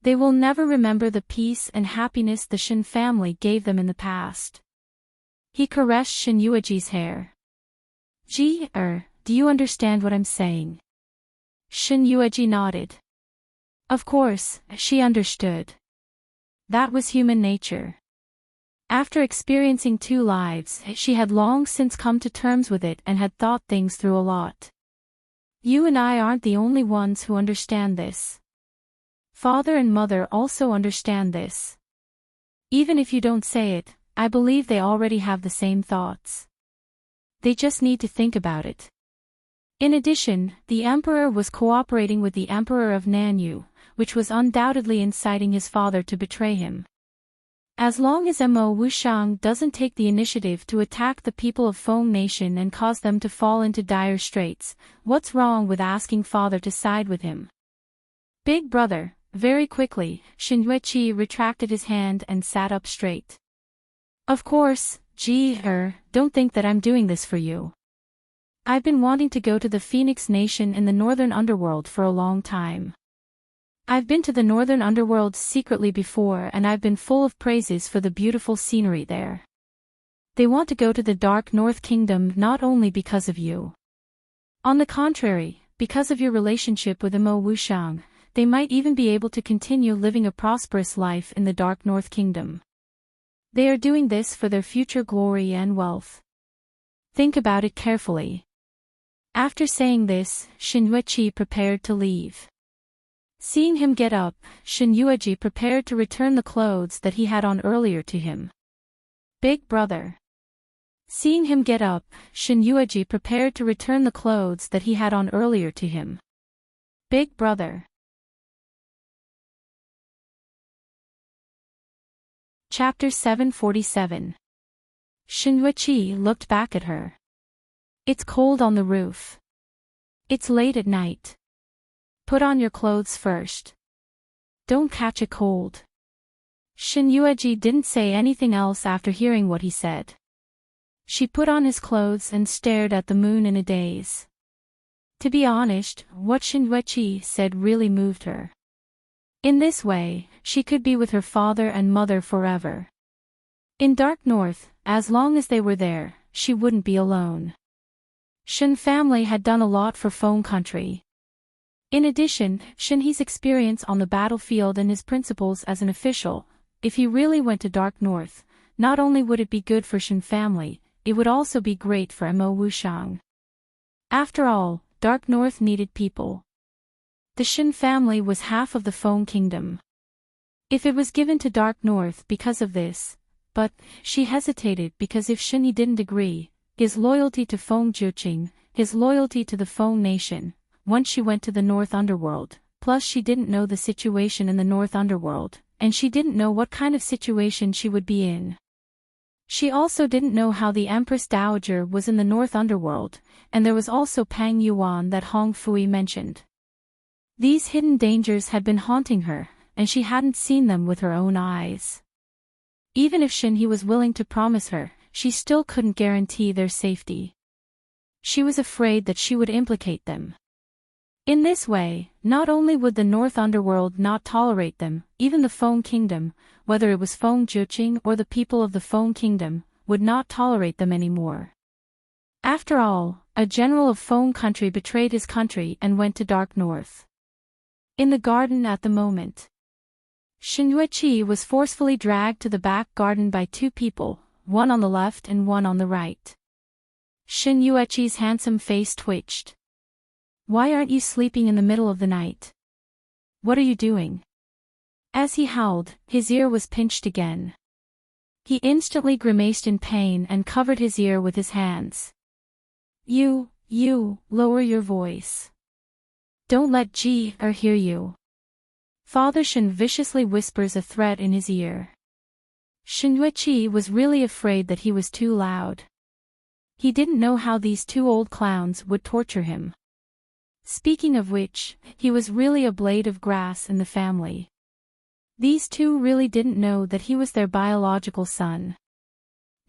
They will never remember the peace and happiness the Shin family gave them in the past. He caressed Shinjuichi's hair. Do you understand what I'm saying? Shinjuichi nodded. Of course, she understood. That was human nature. After experiencing 2 lives, she had long since come to terms with it and had thought things through a lot. You and I aren't the only ones who understand this. Father and mother also understand this. Even if you don't say it, I believe they already have the same thoughts. They just need to think about it. In addition, the Emperor was cooperating with the Emperor of Nanyu, which was undoubtedly inciting his father to betray him. As long as Mo Wushang doesn't take the initiative to attack the people of Foam Nation and cause them to fall into dire straits, what's wrong with asking father to side with him? Big brother, very quickly, Shinjuichi retracted his hand and sat up straight. Of course, don't think that I'm doing this for you. I've been wanting to go to the Phoenix Nation in the Northern Underworld for a long time. I've been to the Northern Underworld secretly before and I've been full of praises for the beautiful scenery there. They want to go to the Dark North Kingdom not only because of you. On the contrary, because of your relationship with Mo Wushang, they might even be able to continue living a prosperous life in the Dark North Kingdom. They are doing this for their future glory and wealth. Think about it carefully. After saying this, Shinjuichi prepared to leave. Seeing him get up, Shinjuichi prepared to return the clothes that he had on earlier to him. Big brother. Seeing him get up, Shinjuichi prepared to return the clothes that he had on earlier to him. Big brother. Chapter 747. Shinjuichi looked back at her. It's cold on the roof. It's late at night. Put on your clothes first. Don't catch a cold. Shinjuichi didn't say anything else after hearing what he said. She put on his clothes and stared at the moon in a daze. To be honest, what Shinjuichi said really moved her. In this way, she could be with her father and mother forever. In Dark North, as long as they were there, she wouldn't be alone. Shin family had done a lot for Foam Country. In addition, Shinhe's experience on the battlefield and his principles as an official, if he really went to Dark North, not only would it be good for Shin family, it would also be great for Mo Wushang. After all, Dark North needed people. The Shin family was half of the Foam Kingdom. If it was given to Dark North because of this, but she hesitated because if Shin Yi didn't agree, his loyalty to Feng Juqing, his loyalty to the Feng nation, once she went to the North Underworld, plus she didn't know the situation in the North Underworld, and she didn't know what kind of situation she would be in. She also didn't know how the Empress Dowager was in the North Underworld, and there was also Pang Yuan that Hong Fui mentioned. These hidden dangers had been haunting her, and she hadn't seen them with her own eyes. Even if Shin He was willing to promise her, she still couldn't guarantee their safety. She was afraid that she would implicate them. In this way, not only would the North Underworld not tolerate them, even the Feng Kingdom, whether it was Feng Juqing or the people of the Feng Kingdom, would not tolerate them anymore. After all, a general of Feng country betrayed his country and went to Dark North. In the garden at the moment, Shin Yueqi was forcefully dragged to the back garden by two people, one on the left and one on the right. Shin Yueqi's handsome face twitched. "Why aren't you sleeping in the middle of the night? What are you doing?" As he howled, his ear was pinched again. He instantly grimaced in pain and covered his ear with his hands. You, lower your voice. Don't let Ji-er hear you." Father Shin viciously whispers a threat in his ear. Shin Yueqi was really afraid that he was too loud. He didn't know how these two old clowns would torture him. Speaking of which, he was really a blade of grass in the family. These two really didn't know that he was their biological son.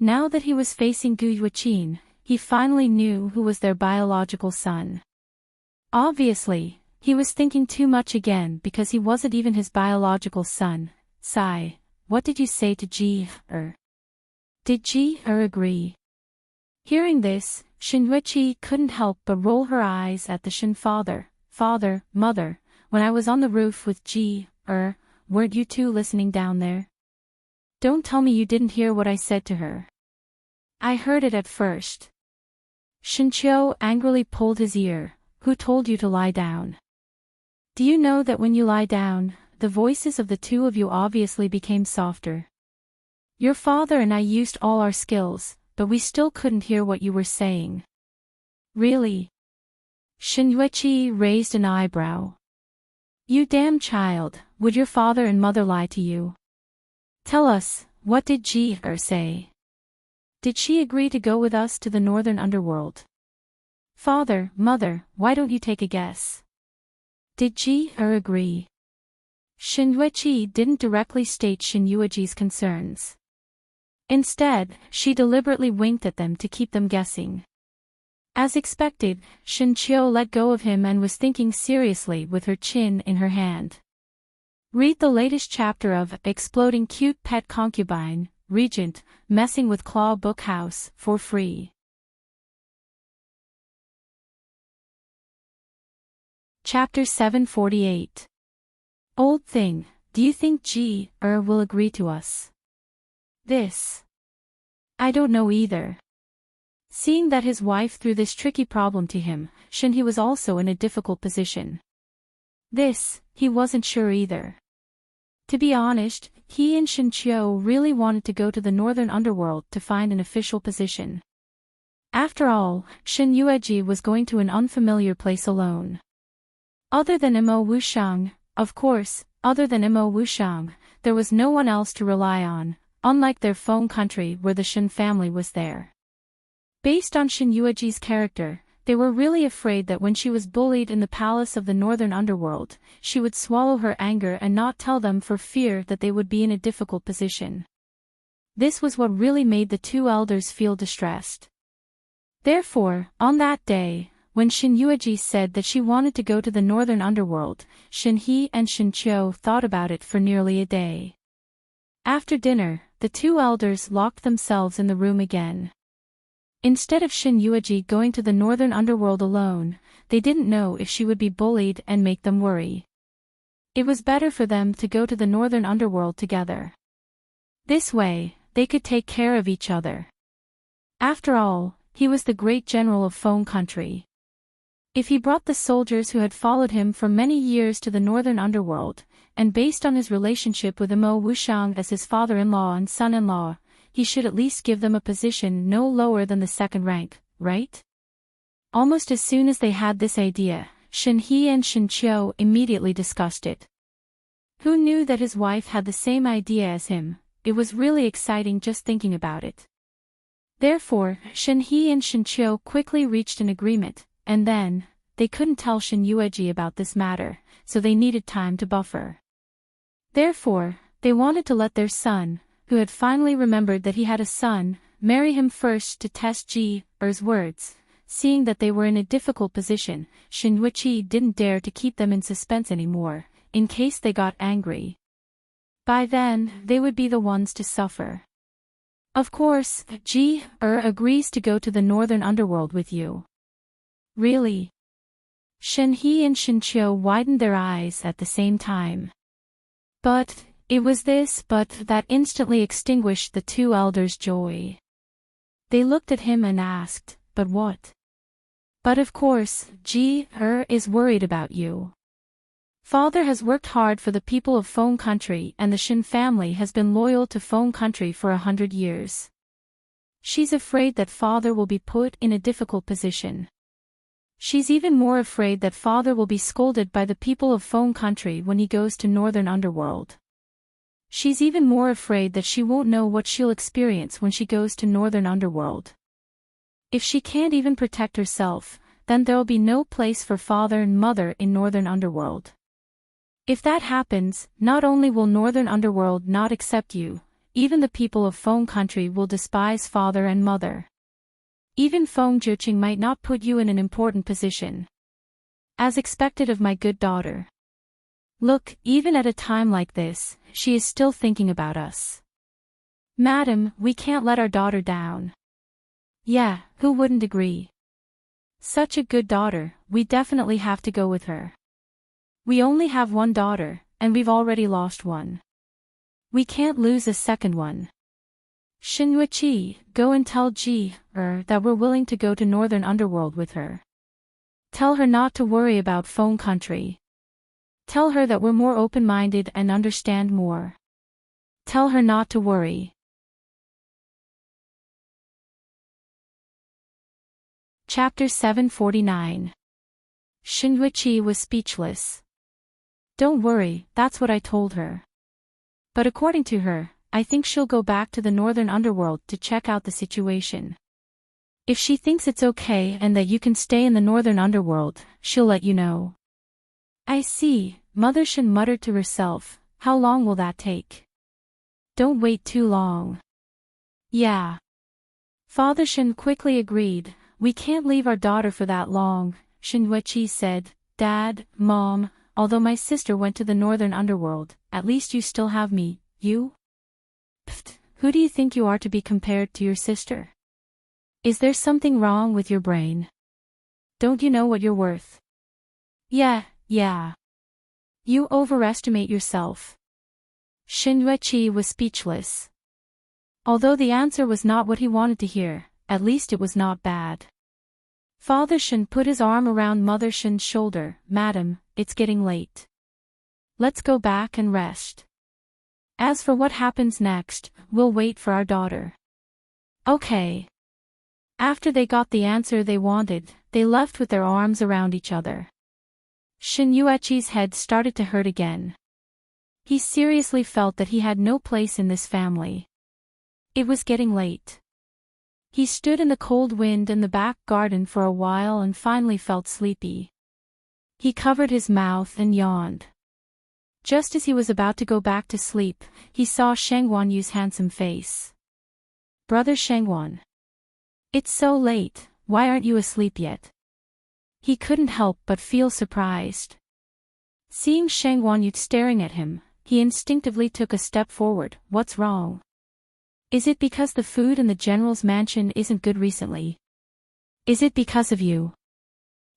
Now that he was facing Gu Yueqin, he finally knew who was their biological son. Obviously, he was thinking too much again because he wasn't even his biological son. "Sai, what did you say to Ji-er? Did Ji-er agree?" Hearing this, Shin Yueqi couldn't help but roll her eyes at the Shin father. "Father, mother, when I was on the roof with Ji-er, weren't you two listening down there? Don't tell me you didn't hear what I said to her." "I heard it at first." Shin Qiu angrily pulled his ear. "Who told you to lie down? Do you know that when you lie down, the voices of the two of you obviously became softer? Your father and I used all our skills, but we still couldn't hear what you were saying." "Really?" Shin Yueqi raised an eyebrow. "You damn child, would your father and mother lie to you? Tell us, what did Ji-er say? Did she agree to go with us to the Northern Underworld? Father, mother, why don't you take a guess? Did Ji-er agree?" Shin Yueqi didn't directly state Shin Yueji's concerns. Instead, she deliberately winked at them to keep them guessing. As expected, Shin Qiu let go of him and was thinking seriously with her chin in her hand. Read the latest chapter of Exploding Cute Pet Concubine, Regent, Messing with Claw Book House for free. Chapter 748. Old thing, do you think Ji-er will agree to us? This. I don't know either. Seeing that his wife threw this tricky problem to him, Shin He was also in a difficult position. This, he wasn't sure either. To be honest, he and Shin Qiu really wanted to go to the Northern Underworld to find an official position. After all, Shin Yueji was going to an unfamiliar place alone. Other than Mo Wushang, of course, there was no one else to rely on, unlike their Feng country where the Shin family was there. Based on Shin Yueji's character, they were really afraid that when she was bullied in the palace of the Northern Underworld, she would swallow her anger and not tell them for fear that they would be in a difficult position. This was what really made the two elders feel distressed. Therefore, on that day, when Shin Yueji said that she wanted to go to the Northern Underworld, Shin He and Shin Qiu thought about it for nearly a day. After dinner, the two elders locked themselves in the room again. Instead of Shin Yueji going to the Northern Underworld alone, they didn't know if she would be bullied and make them worry. It was better for them to go to the Northern Underworld together. This way, they could take care of each other. After all, he was the great general of Feng country. If he brought the soldiers who had followed him for many years to the northern underworld, and based on his relationship with Imo Wushang as his father-in-law and son-in-law, he should at least give them a position no lower than the second rank, right? Almost as soon as they had this idea, Shen He and Shen Qiu immediately discussed it. Who knew that his wife had the same idea as him? It was really exciting just thinking about it. Therefore, Shen He and Shen Qiu quickly reached an agreement, and then, they couldn't tell Shen Yueji about this matter, so they needed time to buffer. Therefore, they wanted to let their son, who had finally remembered that he had a son, marry him first to test Ji Er's words. Seeing that they were in a difficult position, Shen Yueji didn't dare to keep them in suspense anymore, in case they got angry. By then, they would be the ones to suffer. Of course, Ji Er agrees to go to the northern underworld with you. Really? Shen He and Shen Qiu widened their eyes at the same time. But, it was this but that instantly extinguished the two elders' joy. They looked at him and asked, but what? But of course, Ji Er is worried about you. Father has worked hard for the people of Feng Country and the Shen family has been loyal to Feng Country for 100 years. She's afraid that father will be put in a difficult position. She's even more afraid that father will be scolded by the people of Feng Country when he goes to Northern Underworld. She's even more afraid that she won't know what she'll experience when she goes to Northern Underworld. If she can't even protect herself, then there'll be no place for father and mother in Northern Underworld. If that happens, not only will Northern Underworld not accept you, even the people of Feng Country will despise father and mother. Even Feng Jiuqing might not put you in an important position. As expected of my good daughter. Look, even at a time like this, she is still thinking about us. Madam, we can't let our daughter down. Yeah, who wouldn't agree? Such a good daughter, we definitely have to go with her. We only have one daughter, and we've already lost one. We can't lose a second one. Shen Yueji, go and tell Ji Er that we're willing to go to Northern Underworld with her. Tell her not to worry about Feng Country. Tell her that we're more open-minded and understand more. Tell her not to worry. Chapter 749. Shen Yueji was speechless. Don't worry, that's what I told her. But according to her, I think she'll go back to the Northern Underworld to check out the situation. If she thinks it's okay and that you can stay in the Northern Underworld, she'll let you know. I see, Mother Shen muttered to herself, how long will that take? Don't wait too long. Yeah. Father Shen quickly agreed, we can't leave our daughter for that long. Shen Yueji said, Dad, Mom, although my sister went to the Northern Underworld, at least you still have me, you? Pfft, who do you think you are to be compared to your sister? Is there something wrong with your brain? Don't you know what you're worth? Yeah. You overestimate yourself. Shen Yueji was speechless. Although the answer was not what he wanted to hear, at least it was not bad. Father Shen put his arm around Mother Shen's shoulder. Madam, it's getting late. Let's go back and rest. As for what happens next, we'll wait for our daughter. Okay. After they got the answer they wanted, they left with their arms around each other. Shen Yueji's head started to hurt again. He seriously felt that he had no place in this family. It was getting late. He stood in the cold wind in the back garden for a while and finally felt sleepy. He covered his mouth and yawned. Just as he was about to go back to sleep, he saw Shangwan Yu's handsome face. Brother Shangwan. It's so late, why aren't you asleep yet? He couldn't help but feel surprised. Seeing Shangwan Yu staring at him, he instinctively took a step forward. What's wrong? Is it because the food in the general's mansion isn't good recently? Is it because of you?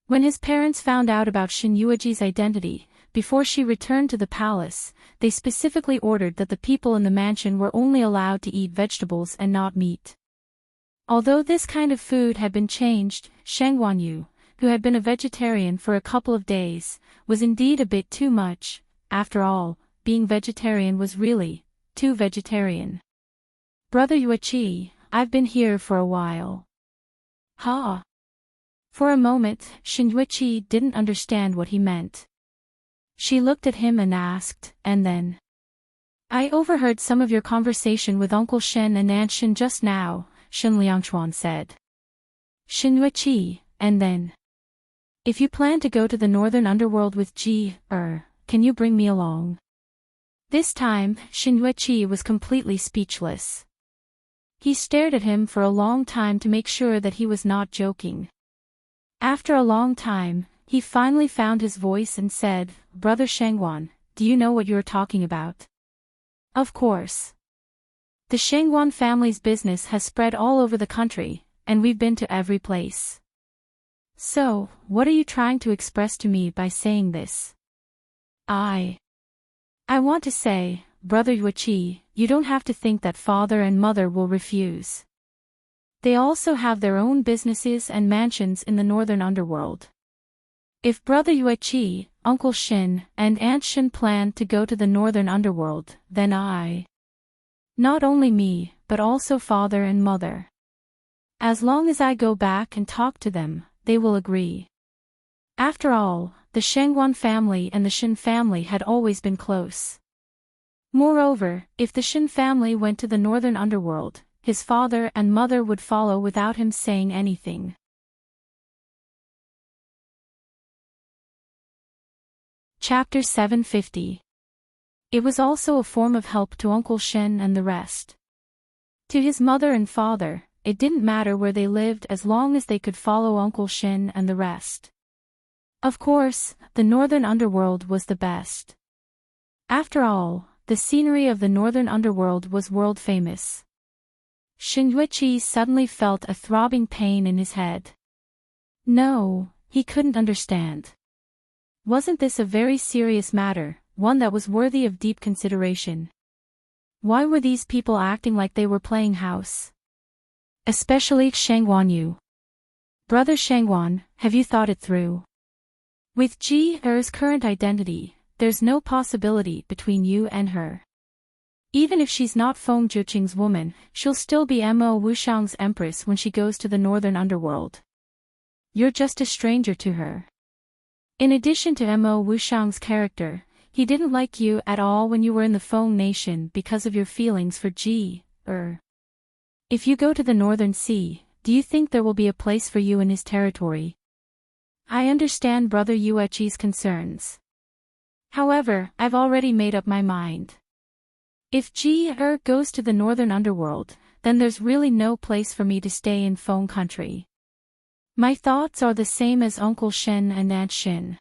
When his parents found out about Shen Yueji's identity, before she returned to the palace, they specifically ordered that the people in the mansion were only allowed to eat vegetables and not meat. Although this kind of food had been changed, Shangwan Yu, who had been a vegetarian for a couple of days, was indeed a bit too much. After all, being vegetarian was really too vegetarian. Brother Yuichi, I've been here for a while. Ha! For a moment, Yuichi didn't understand what he meant. She looked at him and asked, and then? I overheard some of your conversation with Uncle Shen and Aunt Shen just now, Shen Liangchuan said. Yuichi, and then? If you plan to go to the northern underworld with can you bring me along? This time, Yuichi was completely speechless. He stared at him for a long time to make sure that he was not joking. After a long time, he finally found his voice and said, Brother Shangguan, do you know what you are talking about? Of course. The Shangguan family's business has spread all over the country, and we've been to every place. So, what are you trying to express to me by saying this? I want to say, Brother Yuichi, you don't have to think that father and mother will refuse. They also have their own businesses and mansions in the northern underworld. If Brother Yuichi, Uncle Shin, and Aunt Shin plan to go to the northern underworld, then not only me, but also father and mother. As long as I go back and talk to them, they will agree. After all, the Shangguan family and the Shin family had always been close. Moreover, if the Shin family went to the northern underworld, his father and mother would follow without him saying anything. Chapter 750. It was also a form of help to Uncle Shen and the rest. To his mother and father, it didn't matter where they lived as long as they could follow Uncle Shen and the rest. Of course, the northern underworld was the best. After all, the scenery of the northern underworld was world famous. Yuichi suddenly felt a throbbing pain in his head. No, he couldn't understand. Wasn't this a very serious matter, one that was worthy of deep consideration? Why were these people acting like they were playing house? Especially Shangguan Yu. Brother Shangguan, have you thought it through? With Er's current identity, there's no possibility between you and her. Even if she's not Feng Zhiqing's woman, she'll still be Mo Wushang's empress when she goes to the northern underworld. You're just a stranger to her. In addition to Mo Wushang's character, he didn't like you at all when you were in the Feng nation because of your feelings for If you go to the northern sea, do you think there will be a place for you in his territory? I understand Brother Yuichi's concerns. However, I've already made up my mind. If goes to the northern underworld, then there's really no place for me to stay in Feng country. My thoughts are the same as Uncle Shen and Aunt Shin.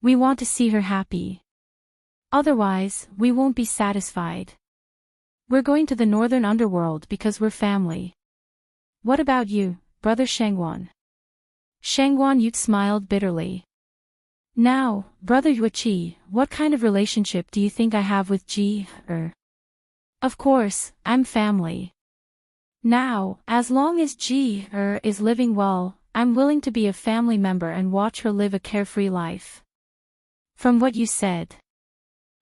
We want to see her happy. Otherwise, we won't be satisfied. We're going to the northern underworld because we're family. What about you, Brother Shangguan? Shangguan Yu smiled bitterly. Now, Brother Yuichi, what kind of relationship do you think I have with Of course, I'm family. Now, as long as is living well, I'm willing to be a family member and watch her live a carefree life. From what you said,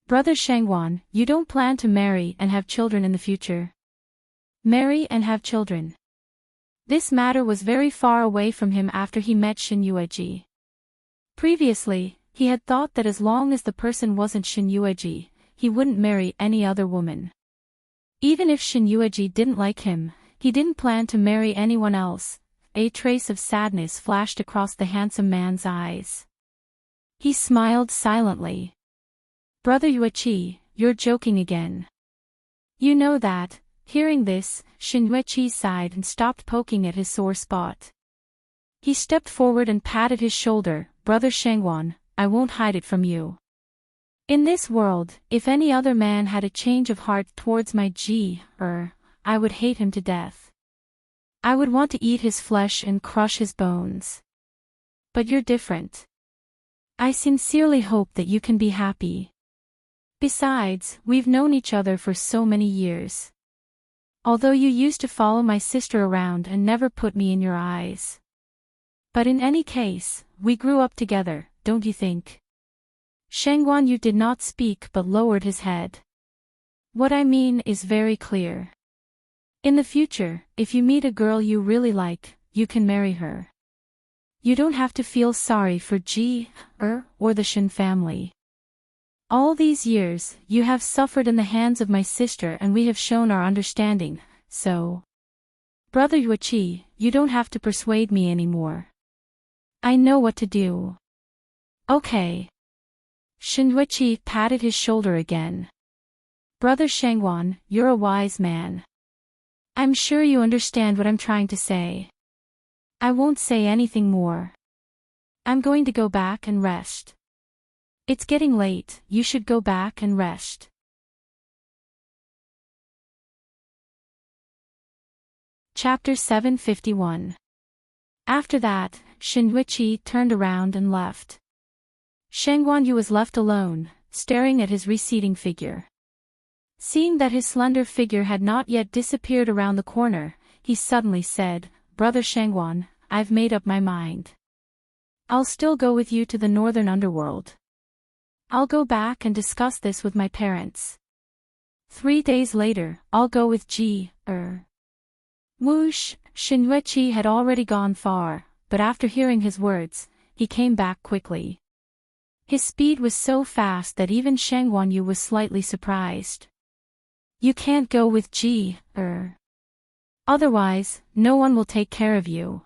Brother Shangguan, you don't plan to marry and have children in the future. Marry and have children. This matter was very far away from him after he met Yuichi. Previously, he had thought that as long as the person wasn't Yuichi, he wouldn't marry any other woman. Even if Yuichi didn't like him, he didn't plan to marry anyone else. A trace of sadness flashed across the handsome man's eyes. He smiled silently. Brother Yuichi, you're joking again. You know that. Hearing this, Yuichi sighed and stopped poking at his sore spot. He stepped forward and patted his shoulder. Brother Shangguan, I won't hide it from you. In this world, if any other man had a change of heart towards my I would hate him to death. I would want to eat his flesh and crush his bones. But you're different. I sincerely hope that you can be happy. Besides, we've known each other for so many years. Although you used to follow my sister around and never put me in your eyes. But in any case, we grew up together, don't you think? Shangguan Yu did not speak but lowered his head. What I mean is very clear. In the future, if you meet a girl you really like, you can marry her. You don't have to feel sorry for or the Shen family. All these years, you have suffered in the hands of my sister and we have shown our understanding, so... Brother Yueqi, you don't have to persuade me anymore. I know what to do. Okay. Shen Yueqi patted his shoulder again. Brother Shangguan, you're a wise man. I'm sure you understand what I'm trying to say. I won't say anything more. I'm going to go back and rest. It's getting late, you should go back and rest. Chapter 751. After that, Shen Yueqi turned around and left. Shangguan Yu was left alone, staring at his receding figure. Seeing that his slender figure had not yet disappeared around the corner, he suddenly said, Brother Shangguan, I've made up my mind. I'll still go with you to the northern underworld. I'll go back and discuss this with my parents. 3 days later, I'll go with Whoosh, Shen Yueqi had already gone far, but after hearing his words, he came back quickly. His speed was so fast that even Shangguan Yu was slightly surprised. You can't go with Otherwise, no one will take care of you.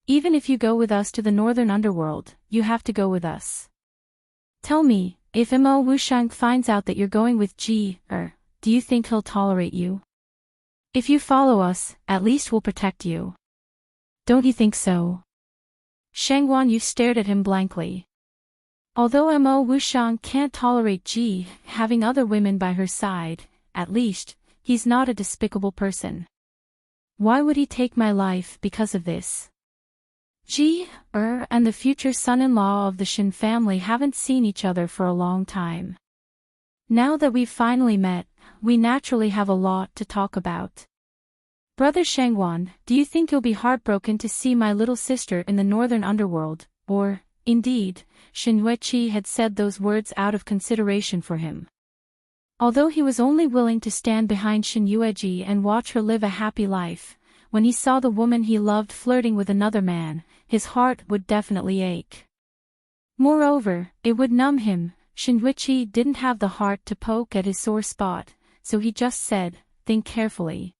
Even if you go with us to the northern underworld, you have to go with us. Tell me, if Mo Wushang finds out that you're going with do you think he'll tolerate you? If you follow us, at least we'll protect you. Don't you think so? Shangguan Yu stared at him blankly. Although Mo Wushang can't tolerate having other women by her side, at least, he's not a despicable person. Why would he take my life because of this? And the future son-in-law of the Shen family haven't seen each other for a long time. Now that we've finally met, we naturally have a lot to talk about. Brother Shangguan, do you think you'll be heartbroken to see my little sister in the northern underworld, or, indeed, Shen Yueqi had said those words out of consideration for him. Although he was only willing to stand behind Shen Yueqi and watch her live a happy life, when he saw the woman he loved flirting with another man, his heart would definitely ache. Moreover, it would numb him. Shen Yueqi didn't have the heart to poke at his sore spot, so he just said, think carefully.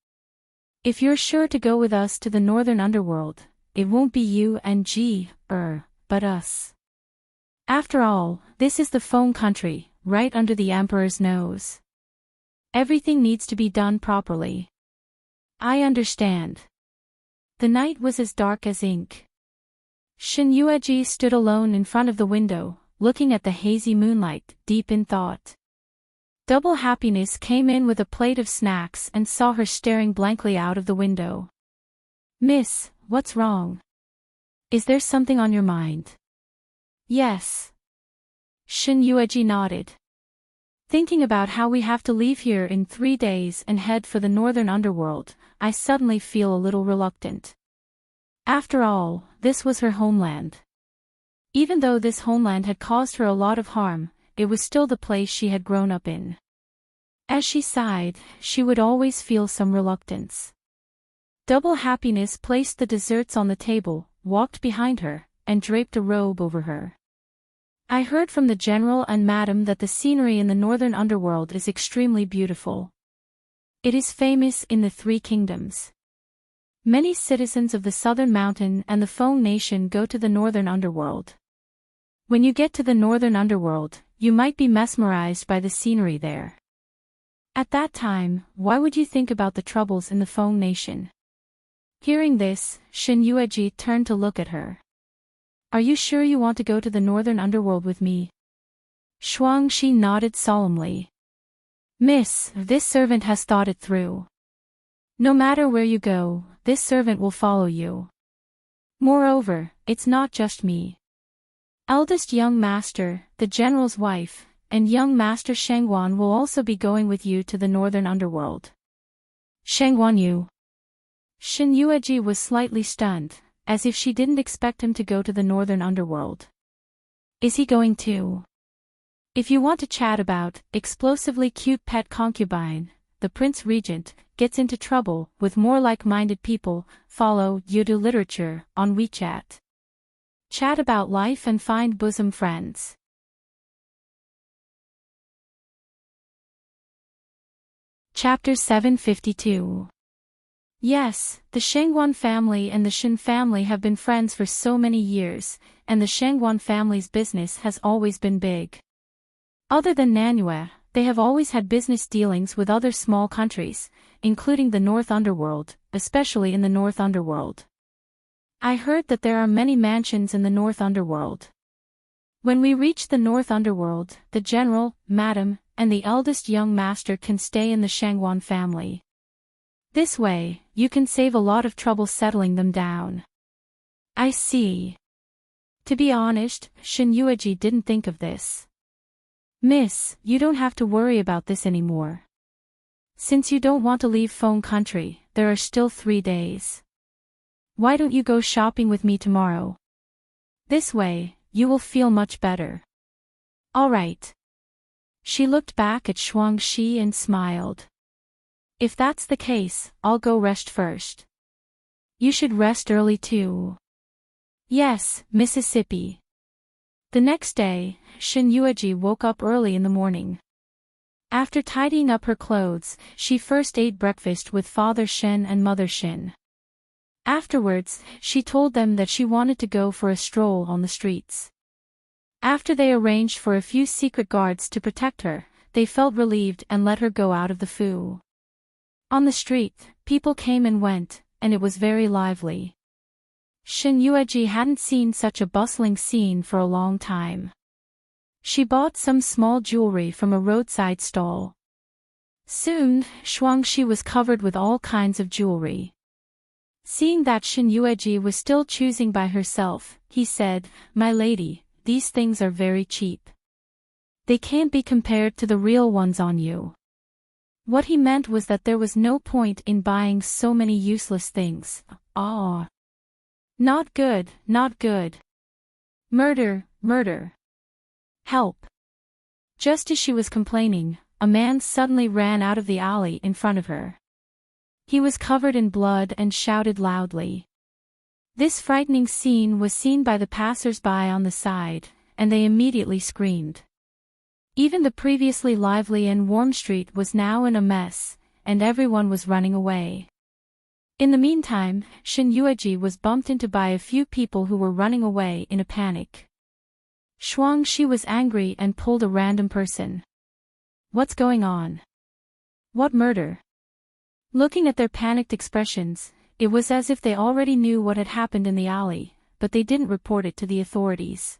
If you're sure to go with us to the northern underworld, it won't be you and but us. After all, this is the Feng country, right under the emperor's nose. Everything needs to be done properly. I understand. The night was as dark as ink. Shen Yueqi stood alone in front of the window, looking at the hazy moonlight, deep in thought. Double Happiness came in with a plate of snacks and saw her staring blankly out of the window. Miss, what's wrong? Is there something on your mind? Yes. Shen Yueqi nodded. Thinking about how we have to leave here in 3 days and head for the northern underworld, I suddenly feel a little reluctant. After all, this was her homeland. Even though this homeland had caused her a lot of harm, it was still the place she had grown up in. As she sighed, she would always feel some reluctance. Double Happiness placed the desserts on the table, walked behind her, and draped a robe over her. I heard from the general and madam that the scenery in the northern underworld is extremely beautiful. It is famous in the 3 kingdoms. Many citizens of the southern mountain and the Feng nation go to the northern underworld. When you get to the northern underworld, you might be mesmerized by the scenery there. At that time, why would you think about the troubles in the Feng nation? Hearing this, Shen Yueqi turned to look at her. Are you sure you want to go to the northern underworld with me? Shuangxi nodded solemnly. Miss, this servant has thought it through. No matter where you go, this servant will follow you. Moreover, it's not just me. Eldest young master, the general's wife, and young master Shangguan will also be going with you to the northern underworld. Shangguan Yu. Shen Yueqi was slightly stunned, as if she didn't expect him to go to the northern underworld. Is he going to? If you want to chat about explosively cute pet concubine, the Prince Regent, gets into trouble with more like-minded people, follow Yudu Literature on WeChat. Chat about life and find bosom friends. Chapter 752. Yes, the Shengguan family and the Shen family have been friends for so many years, and the Shengguan family's business has always been big. Other than Nanyue, they have always had business dealings with other small countries, including the North Underworld, especially in the North Underworld. I heard that there are many mansions in the North Underworld. When we reach the North Underworld, the general, madam, and the eldest young master can stay in the Shengguan family. This way, you can save a lot of trouble settling them down. I see. To be honest, Shen Yueji didn't think of this. Miss, you don't have to worry about this anymore. Since you don't want to leave Feng country, there are still 3 days. Why don't you go shopping with me tomorrow? This way, you will feel much better. All right. She looked back at Shuangxi and smiled. If that's the case, I'll go rest first. You should rest early too. Yes, Mississippi. The next day, Shen Yueji woke up early in the morning. After tidying up her clothes, she first ate breakfast with Father Shen and Mother Shen. Afterwards, she told them that she wanted to go for a stroll on the streets. After they arranged for a few secret guards to protect her, they felt relieved and let her go out of the fu. On the street, people came and went, and it was very lively. Shen Yueji hadn't seen such a bustling scene for a long time. She bought some small jewelry from a roadside stall. Soon, Shuangxi was covered with all kinds of jewelry. Seeing that Shen Yueji was still choosing by herself, he said, "My lady, these things are very cheap. They can't be compared to the real ones on you." What he meant was that there was no point in buying so many useless things. Ah. Not good, not good. Murder, murder. Help. Just as she was complaining, a man suddenly ran out of the alley in front of her. He was covered in blood and shouted loudly. This frightening scene was seen by the passers-by on the side, and they immediately screamed. Even the previously lively and warm street was now in a mess, and everyone was running away. In the meantime, Shen Yueji was bumped into by a few people who were running away in a panic. Shuangxi was angry and pulled a random person. What's going on? What murder? Looking at their panicked expressions, it was as if they already knew what had happened in the alley, but they didn't report it to the authorities.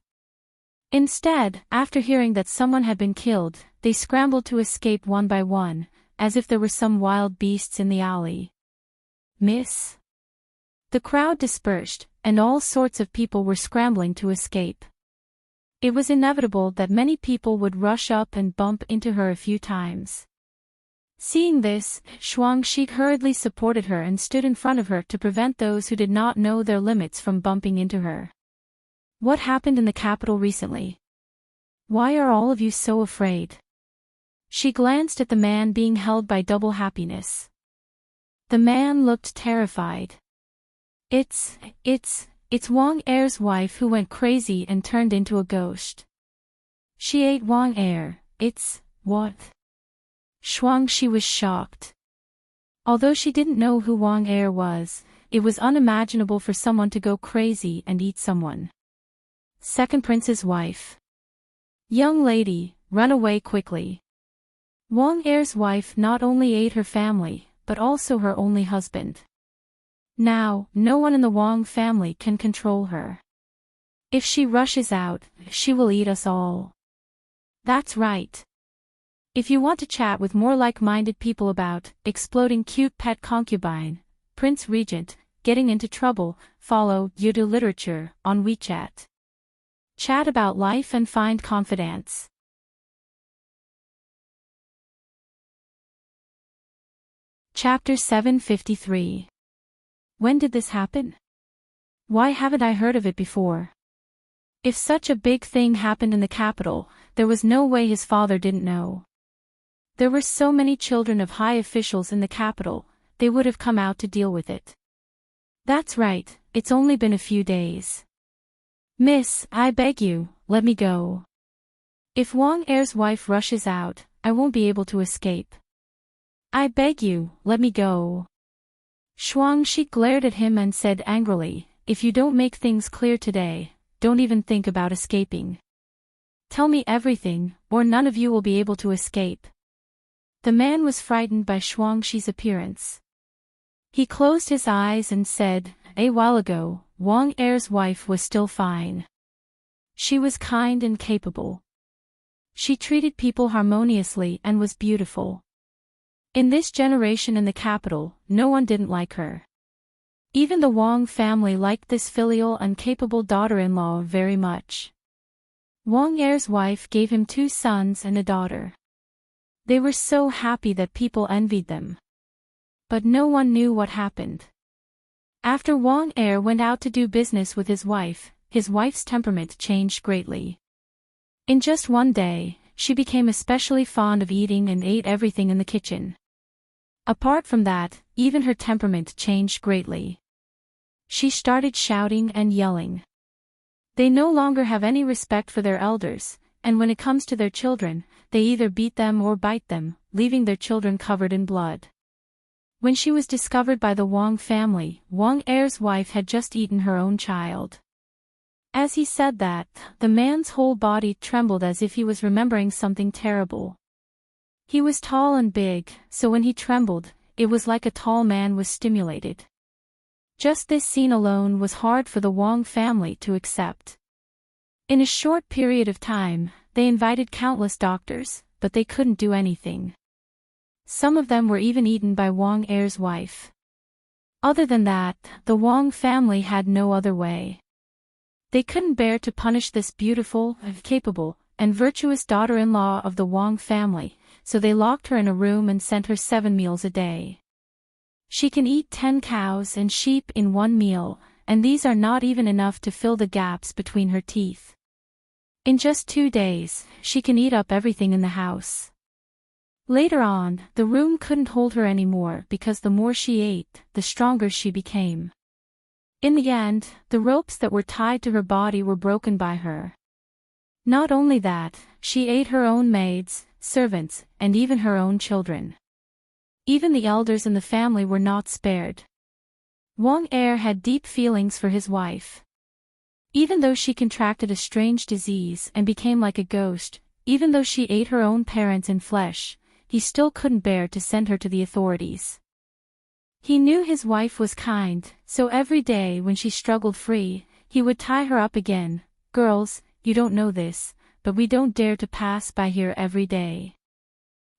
Instead, after hearing that someone had been killed, they scrambled to escape one by one, as if there were some wild beasts in the alley. Miss? The crowd dispersed, and all sorts of people were scrambling to escape. It was inevitable that many people would rush up and bump into her a few times. Seeing this, Shuangxi hurriedly supported her and stood in front of her to prevent those who did not know their limits from bumping into her. What happened in the capital recently? Why are all of you so afraid? She glanced at the man being held by double happiness. The man looked terrified. It's Wang Er's wife who went crazy and turned into a ghost. She ate Wang Er. What? Shuangxi was shocked. Although she didn't know who Wang Er was, it was unimaginable for someone to go crazy and eat someone. Second prince's wife. Young lady, run away quickly. Wang Er's wife not only ate her family, but also her only husband. Now, no one in the Wang family can control her. If she rushes out, she will eat us all. That's right. If you want to chat with more like-minded people about exploding cute pet concubine, Prince Regent, getting into trouble, follow Yudu Literature on WeChat. Chat about life and find confidence. Chapter 753. When did this happen? Why haven't I heard of it before? If such a big thing happened in the capital, there was no way his father didn't know. There were so many children of high officials in the capital, they would have come out to deal with it. That's right, it's only been a few days. Miss, I beg you, let me go. If Wang Er's wife rushes out, I won't be able to escape. I beg you, let me go. Shuangshi glared at him and said angrily, if you don't make things clear today, don't even think about escaping. Tell me everything, or none of you will be able to escape. The man was frightened by Shuangshi's appearance. He closed his eyes and said, a while ago, Wang Er's wife was still fine. She was kind and capable. She treated people harmoniously and was beautiful. In this generation in the capital, no one didn't like her. Even the Wang family liked this filial and capable daughter-in-law very much. Wang Er's wife gave him 2 sons and a daughter. They were so happy that people envied them. But no one knew what happened. After Wang Er went out to do business with his wife's temperament changed greatly. In just one day, she became especially fond of eating and ate everything in the kitchen. Apart from that, even her temperament changed greatly. She started shouting and yelling. They no longer have any respect for their elders, and when it comes to their children, they either beat them or bite them, leaving their children covered in blood. When she was discovered by the Wang family, Wang Er's wife had just eaten her own child. As he said that, the man's whole body trembled as if he was remembering something terrible. He was tall and big, so when he trembled, it was like a tall man was stimulated. Just this scene alone was hard for the Wang family to accept. In a short period of time, they invited countless doctors, but they couldn't do anything. Some of them were even eaten by Wang Er's wife. Other than that, the Wang family had no other way. They couldn't bear to punish this beautiful, capable, and virtuous daughter-in-law of the Wang family, so they locked her in a room and sent her 7 meals a day. She can eat 10 cows and sheep in 1 meal, and these are not even enough to fill the gaps between her teeth. In just 2 days, she can eat up everything in the house. Later on, the room couldn't hold her anymore because the more she ate, the stronger she became. In the end, the ropes that were tied to her body were broken by her. Not only that, she ate her own maids, servants, and even her own children. Even the elders in the family were not spared. Wang Er had deep feelings for his wife. Even though she contracted a strange disease and became like a ghost, even though she ate her own parents in flesh, he still couldn't bear to send her to the authorities. He knew his wife was kind, so every day when she struggled free, he would tie her up again. Girls, you don't know this, but we don't dare to pass by here every day.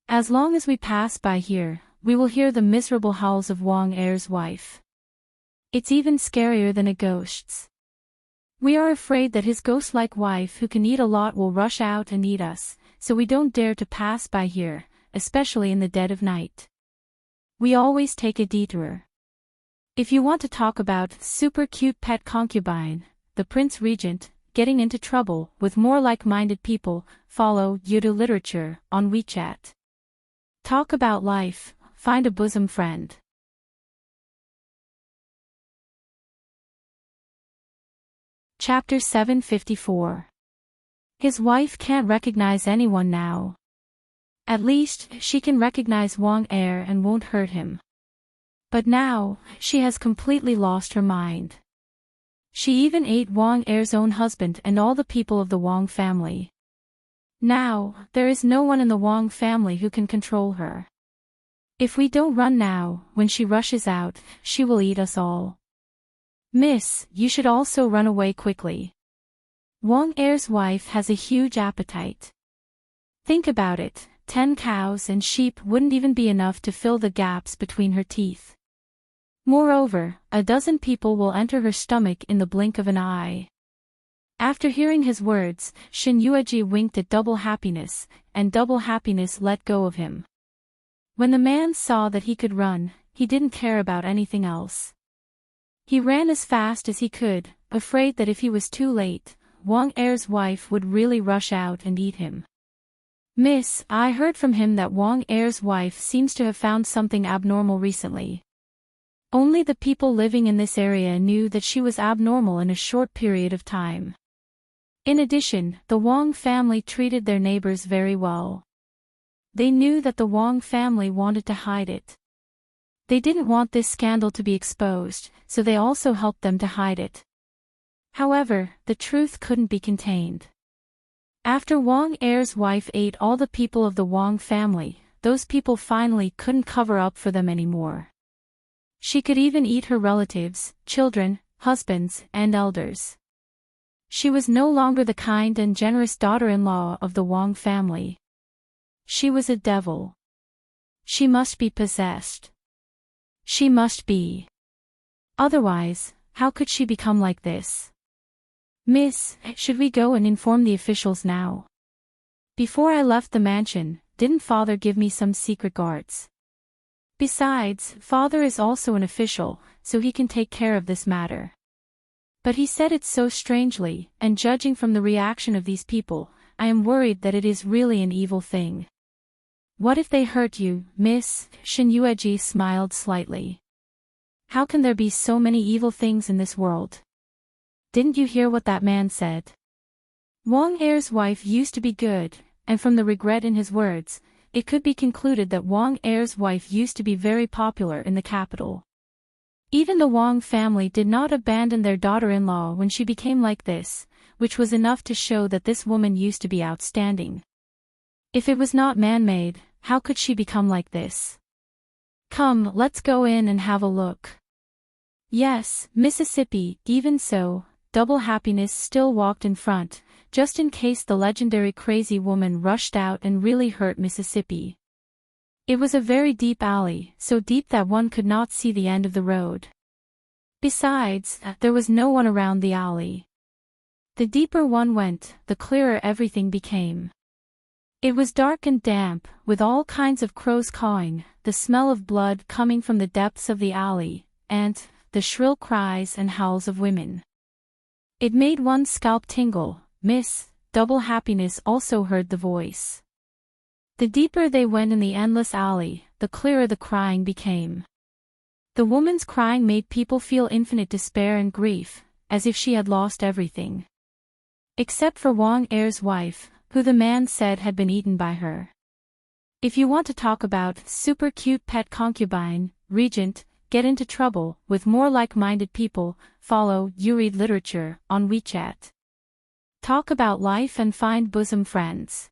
As long as we pass by here, we will hear the miserable howls of Wang Er's wife. It's even scarier than a ghost's. We are afraid that his ghost-like wife who can eat a lot will rush out and eat us, so we don't dare to pass by here, especially in the dead of night. We always take a detour. If you want to talk about super cute pet concubine, the Prince Regent, getting into trouble with more like-minded people, follow Yudu Literature on WeChat. Talk about life, find a bosom friend. Chapter 754. His wife can't recognize anyone now. At least, she can recognize Wang Er and won't hurt him. But now, she has completely lost her mind. She even ate Wang Er's own husband and all the people of the Wang family. Now, there is no one in the Wang family who can control her. If we don't run now, when she rushes out, she will eat us all. Miss, you should also run away quickly. Wang Er's wife has a huge appetite. Think about it, 10 cows and sheep wouldn't even be enough to fill the gaps between her teeth. Moreover, a dozen people will enter her stomach in the blink of an eye. After hearing his words, Shin Yueji winked at Double Happiness, and Double Happiness let go of him. When the man saw that he could run, he didn't care about anything else. He ran as fast as he could, afraid that if he was too late, Wang Er's wife would really rush out and eat him. "Miss, I heard from him that Wang Er's wife seems to have found something abnormal recently. Only the people living in this area knew that she was abnormal in a short period of time. In addition, the Wang family treated their neighbors very well. They knew that the Wang family wanted to hide it. They didn't want this scandal to be exposed, so they also helped them to hide it. However, the truth couldn't be contained. After Wang Er's wife ate all the people of the Wang family, those people finally couldn't cover up for them anymore. She could even eat her relatives, children, husbands, and elders. She was no longer the kind and generous daughter-in-law of the Wang family. She was a devil. She must be possessed. She must be. Otherwise, how could she become like this? "Miss, should we go and inform the officials now? Before I left the mansion, didn't Father give me some secret guards? Besides, Father is also an official, so he can take care of this matter." But he said it so strangely, and judging from the reaction of these people, I am worried that it is really an evil thing. "What if they hurt you, miss?" Shen Yueji smiled slightly. "How can there be so many evil things in this world? Didn't you hear what that man said? Wang Er's wife used to be good, and from the regret in his words, it could be concluded that Wang Er's wife used to be very popular in the capital. Even the Wang family did not abandon their daughter-in-law when she became like this, which was enough to show that this woman used to be outstanding. If it was not man-made, how could she become like this? Come, let's go in and have a look." Yes, Mississippi, even so, Double Happiness still walked in front, just in case the legendary crazy woman rushed out and really hurt Mississippi. It was a very deep alley, so deep that one could not see the end of the road. Besides, there was no one around the alley. The deeper one went, the clearer everything became. It was dark and damp, with all kinds of crows cawing, the smell of blood coming from the depths of the alley, and the shrill cries and howls of women. It made one's scalp tingle. Miss Double Happiness also heard the voice. The deeper they went in the endless alley, the clearer the crying became. The woman's crying made people feel infinite despair and grief, as if she had lost everything. Except for Wang Er's wife, who the man said had been eaten by her. If you want to talk about super cute pet concubine, regent, get into trouble with more like-minded people, follow You Read Literature on WeChat. Talk about life and find bosom friends.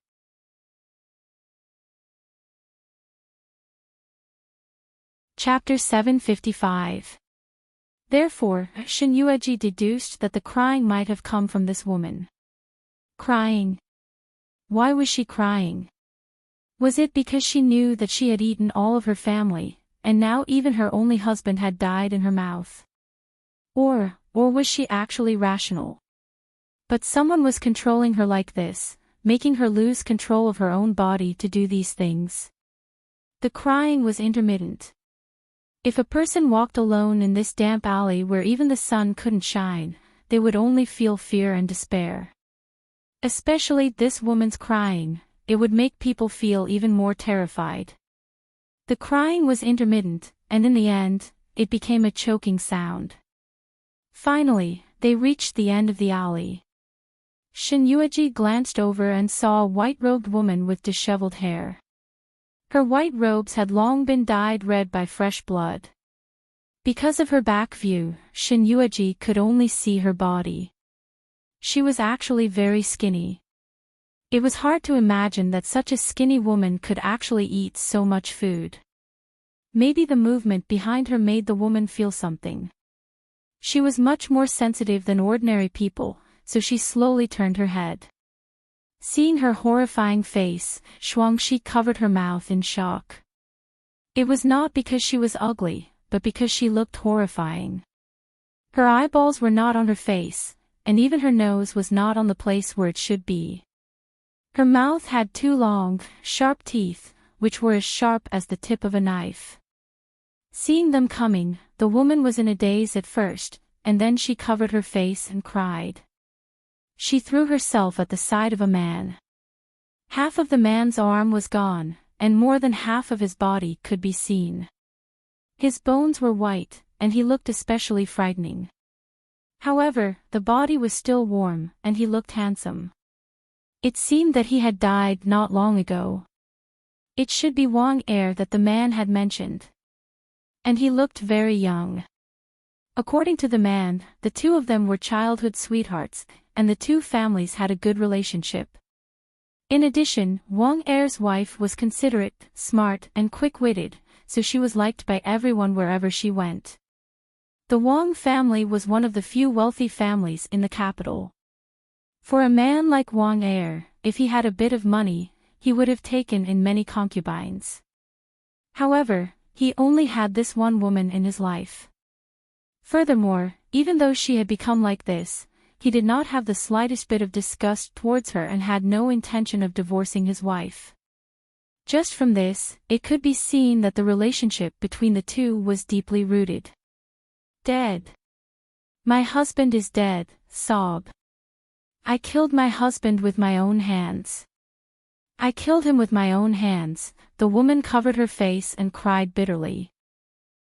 Chapter 755. Therefore, Shen Yueji deduced that the crying might have come from this woman. Crying? Why was she crying? Was it because she knew that she had eaten all of her family, and now even her only husband had died in her mouth? Or was she actually rational? But someone was controlling her like this, making her lose control of her own body to do these things. The crying was intermittent. If a person walked alone in this damp alley where even the sun couldn't shine, they would only feel fear and despair. Especially this woman's crying, it would make people feel even more terrified. The crying was intermittent, and in the end, it became a choking sound. Finally, they reached the end of the alley. Shen Yueji glanced over and saw a white-robed woman with disheveled hair. Her white robes had long been dyed red by fresh blood. Because of her back view, Shen Yueji could only see her body. She was actually very skinny. It was hard to imagine that such a skinny woman could actually eat so much food. Maybe the movement behind her made the woman feel something. She was much more sensitive than ordinary people, so she slowly turned her head. Seeing her horrifying face, Shuangxi covered her mouth in shock. It was not because she was ugly, but because she looked horrifying. Her eyeballs were not on her face, and even her nose was not on the place where it should be. Her mouth had two long, sharp teeth, which were as sharp as the tip of a knife. Seeing them coming, the woman was in a daze at first, and then she covered her face and cried. She threw herself at the side of a man. Half of the man's arm was gone, and more than half of his body could be seen. His bones were white, and he looked especially frightening. However, the body was still warm, and he looked handsome. It seemed that he had died not long ago. It should be Wang Er that the man had mentioned. And he looked very young. According to the man, the two of them were childhood sweethearts, and the two families had a good relationship. In addition, Wang Er's wife was considerate, smart, and quick-witted, so she was liked by everyone wherever she went. The Wang family was one of the few wealthy families in the capital. For a man like Wang Er, if he had a bit of money, he would have taken in many concubines. However, he only had this one woman in his life. Furthermore, even though she had become like this, he did not have the slightest bit of disgust towards her and had no intention of divorcing his wife. Just from this, it could be seen that the relationship between the two was deeply rooted. Dead. My husband is dead, sob. I killed my husband with my own hands. I killed him with my own hands. The woman covered her face and cried bitterly.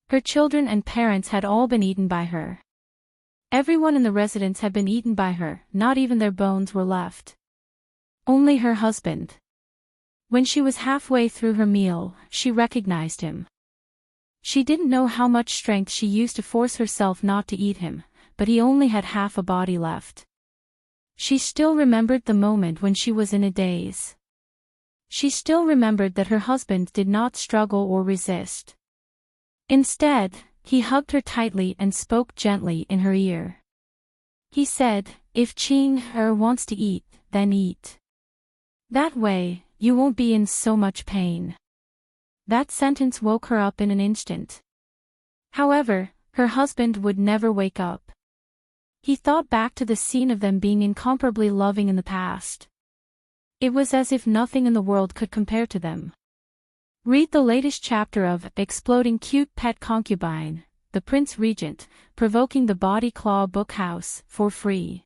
Her children and parents had all been eaten by her. Everyone in the residence had been eaten by her, not even their bones were left. Only her husband. When she was halfway through her meal, she recognized him. She didn't know how much strength she used to force herself not to eat him, but he only had half a body left. She still remembered the moment when she was in a daze. She still remembered that her husband did not struggle or resist. Instead, he hugged her tightly and spoke gently in her ear. He said, "If Ching Er wants to eat, then eat. That way, you won't be in so much pain." That sentence woke her up in an instant. However, her husband would never wake up. He thought back to the scene of them being incomparably loving in the past. It was as if nothing in the world could compare to them. Read the latest chapter of Exploding Cute Pet Concubine, The Prince Regent, Provoking the Body Claw book house, for free.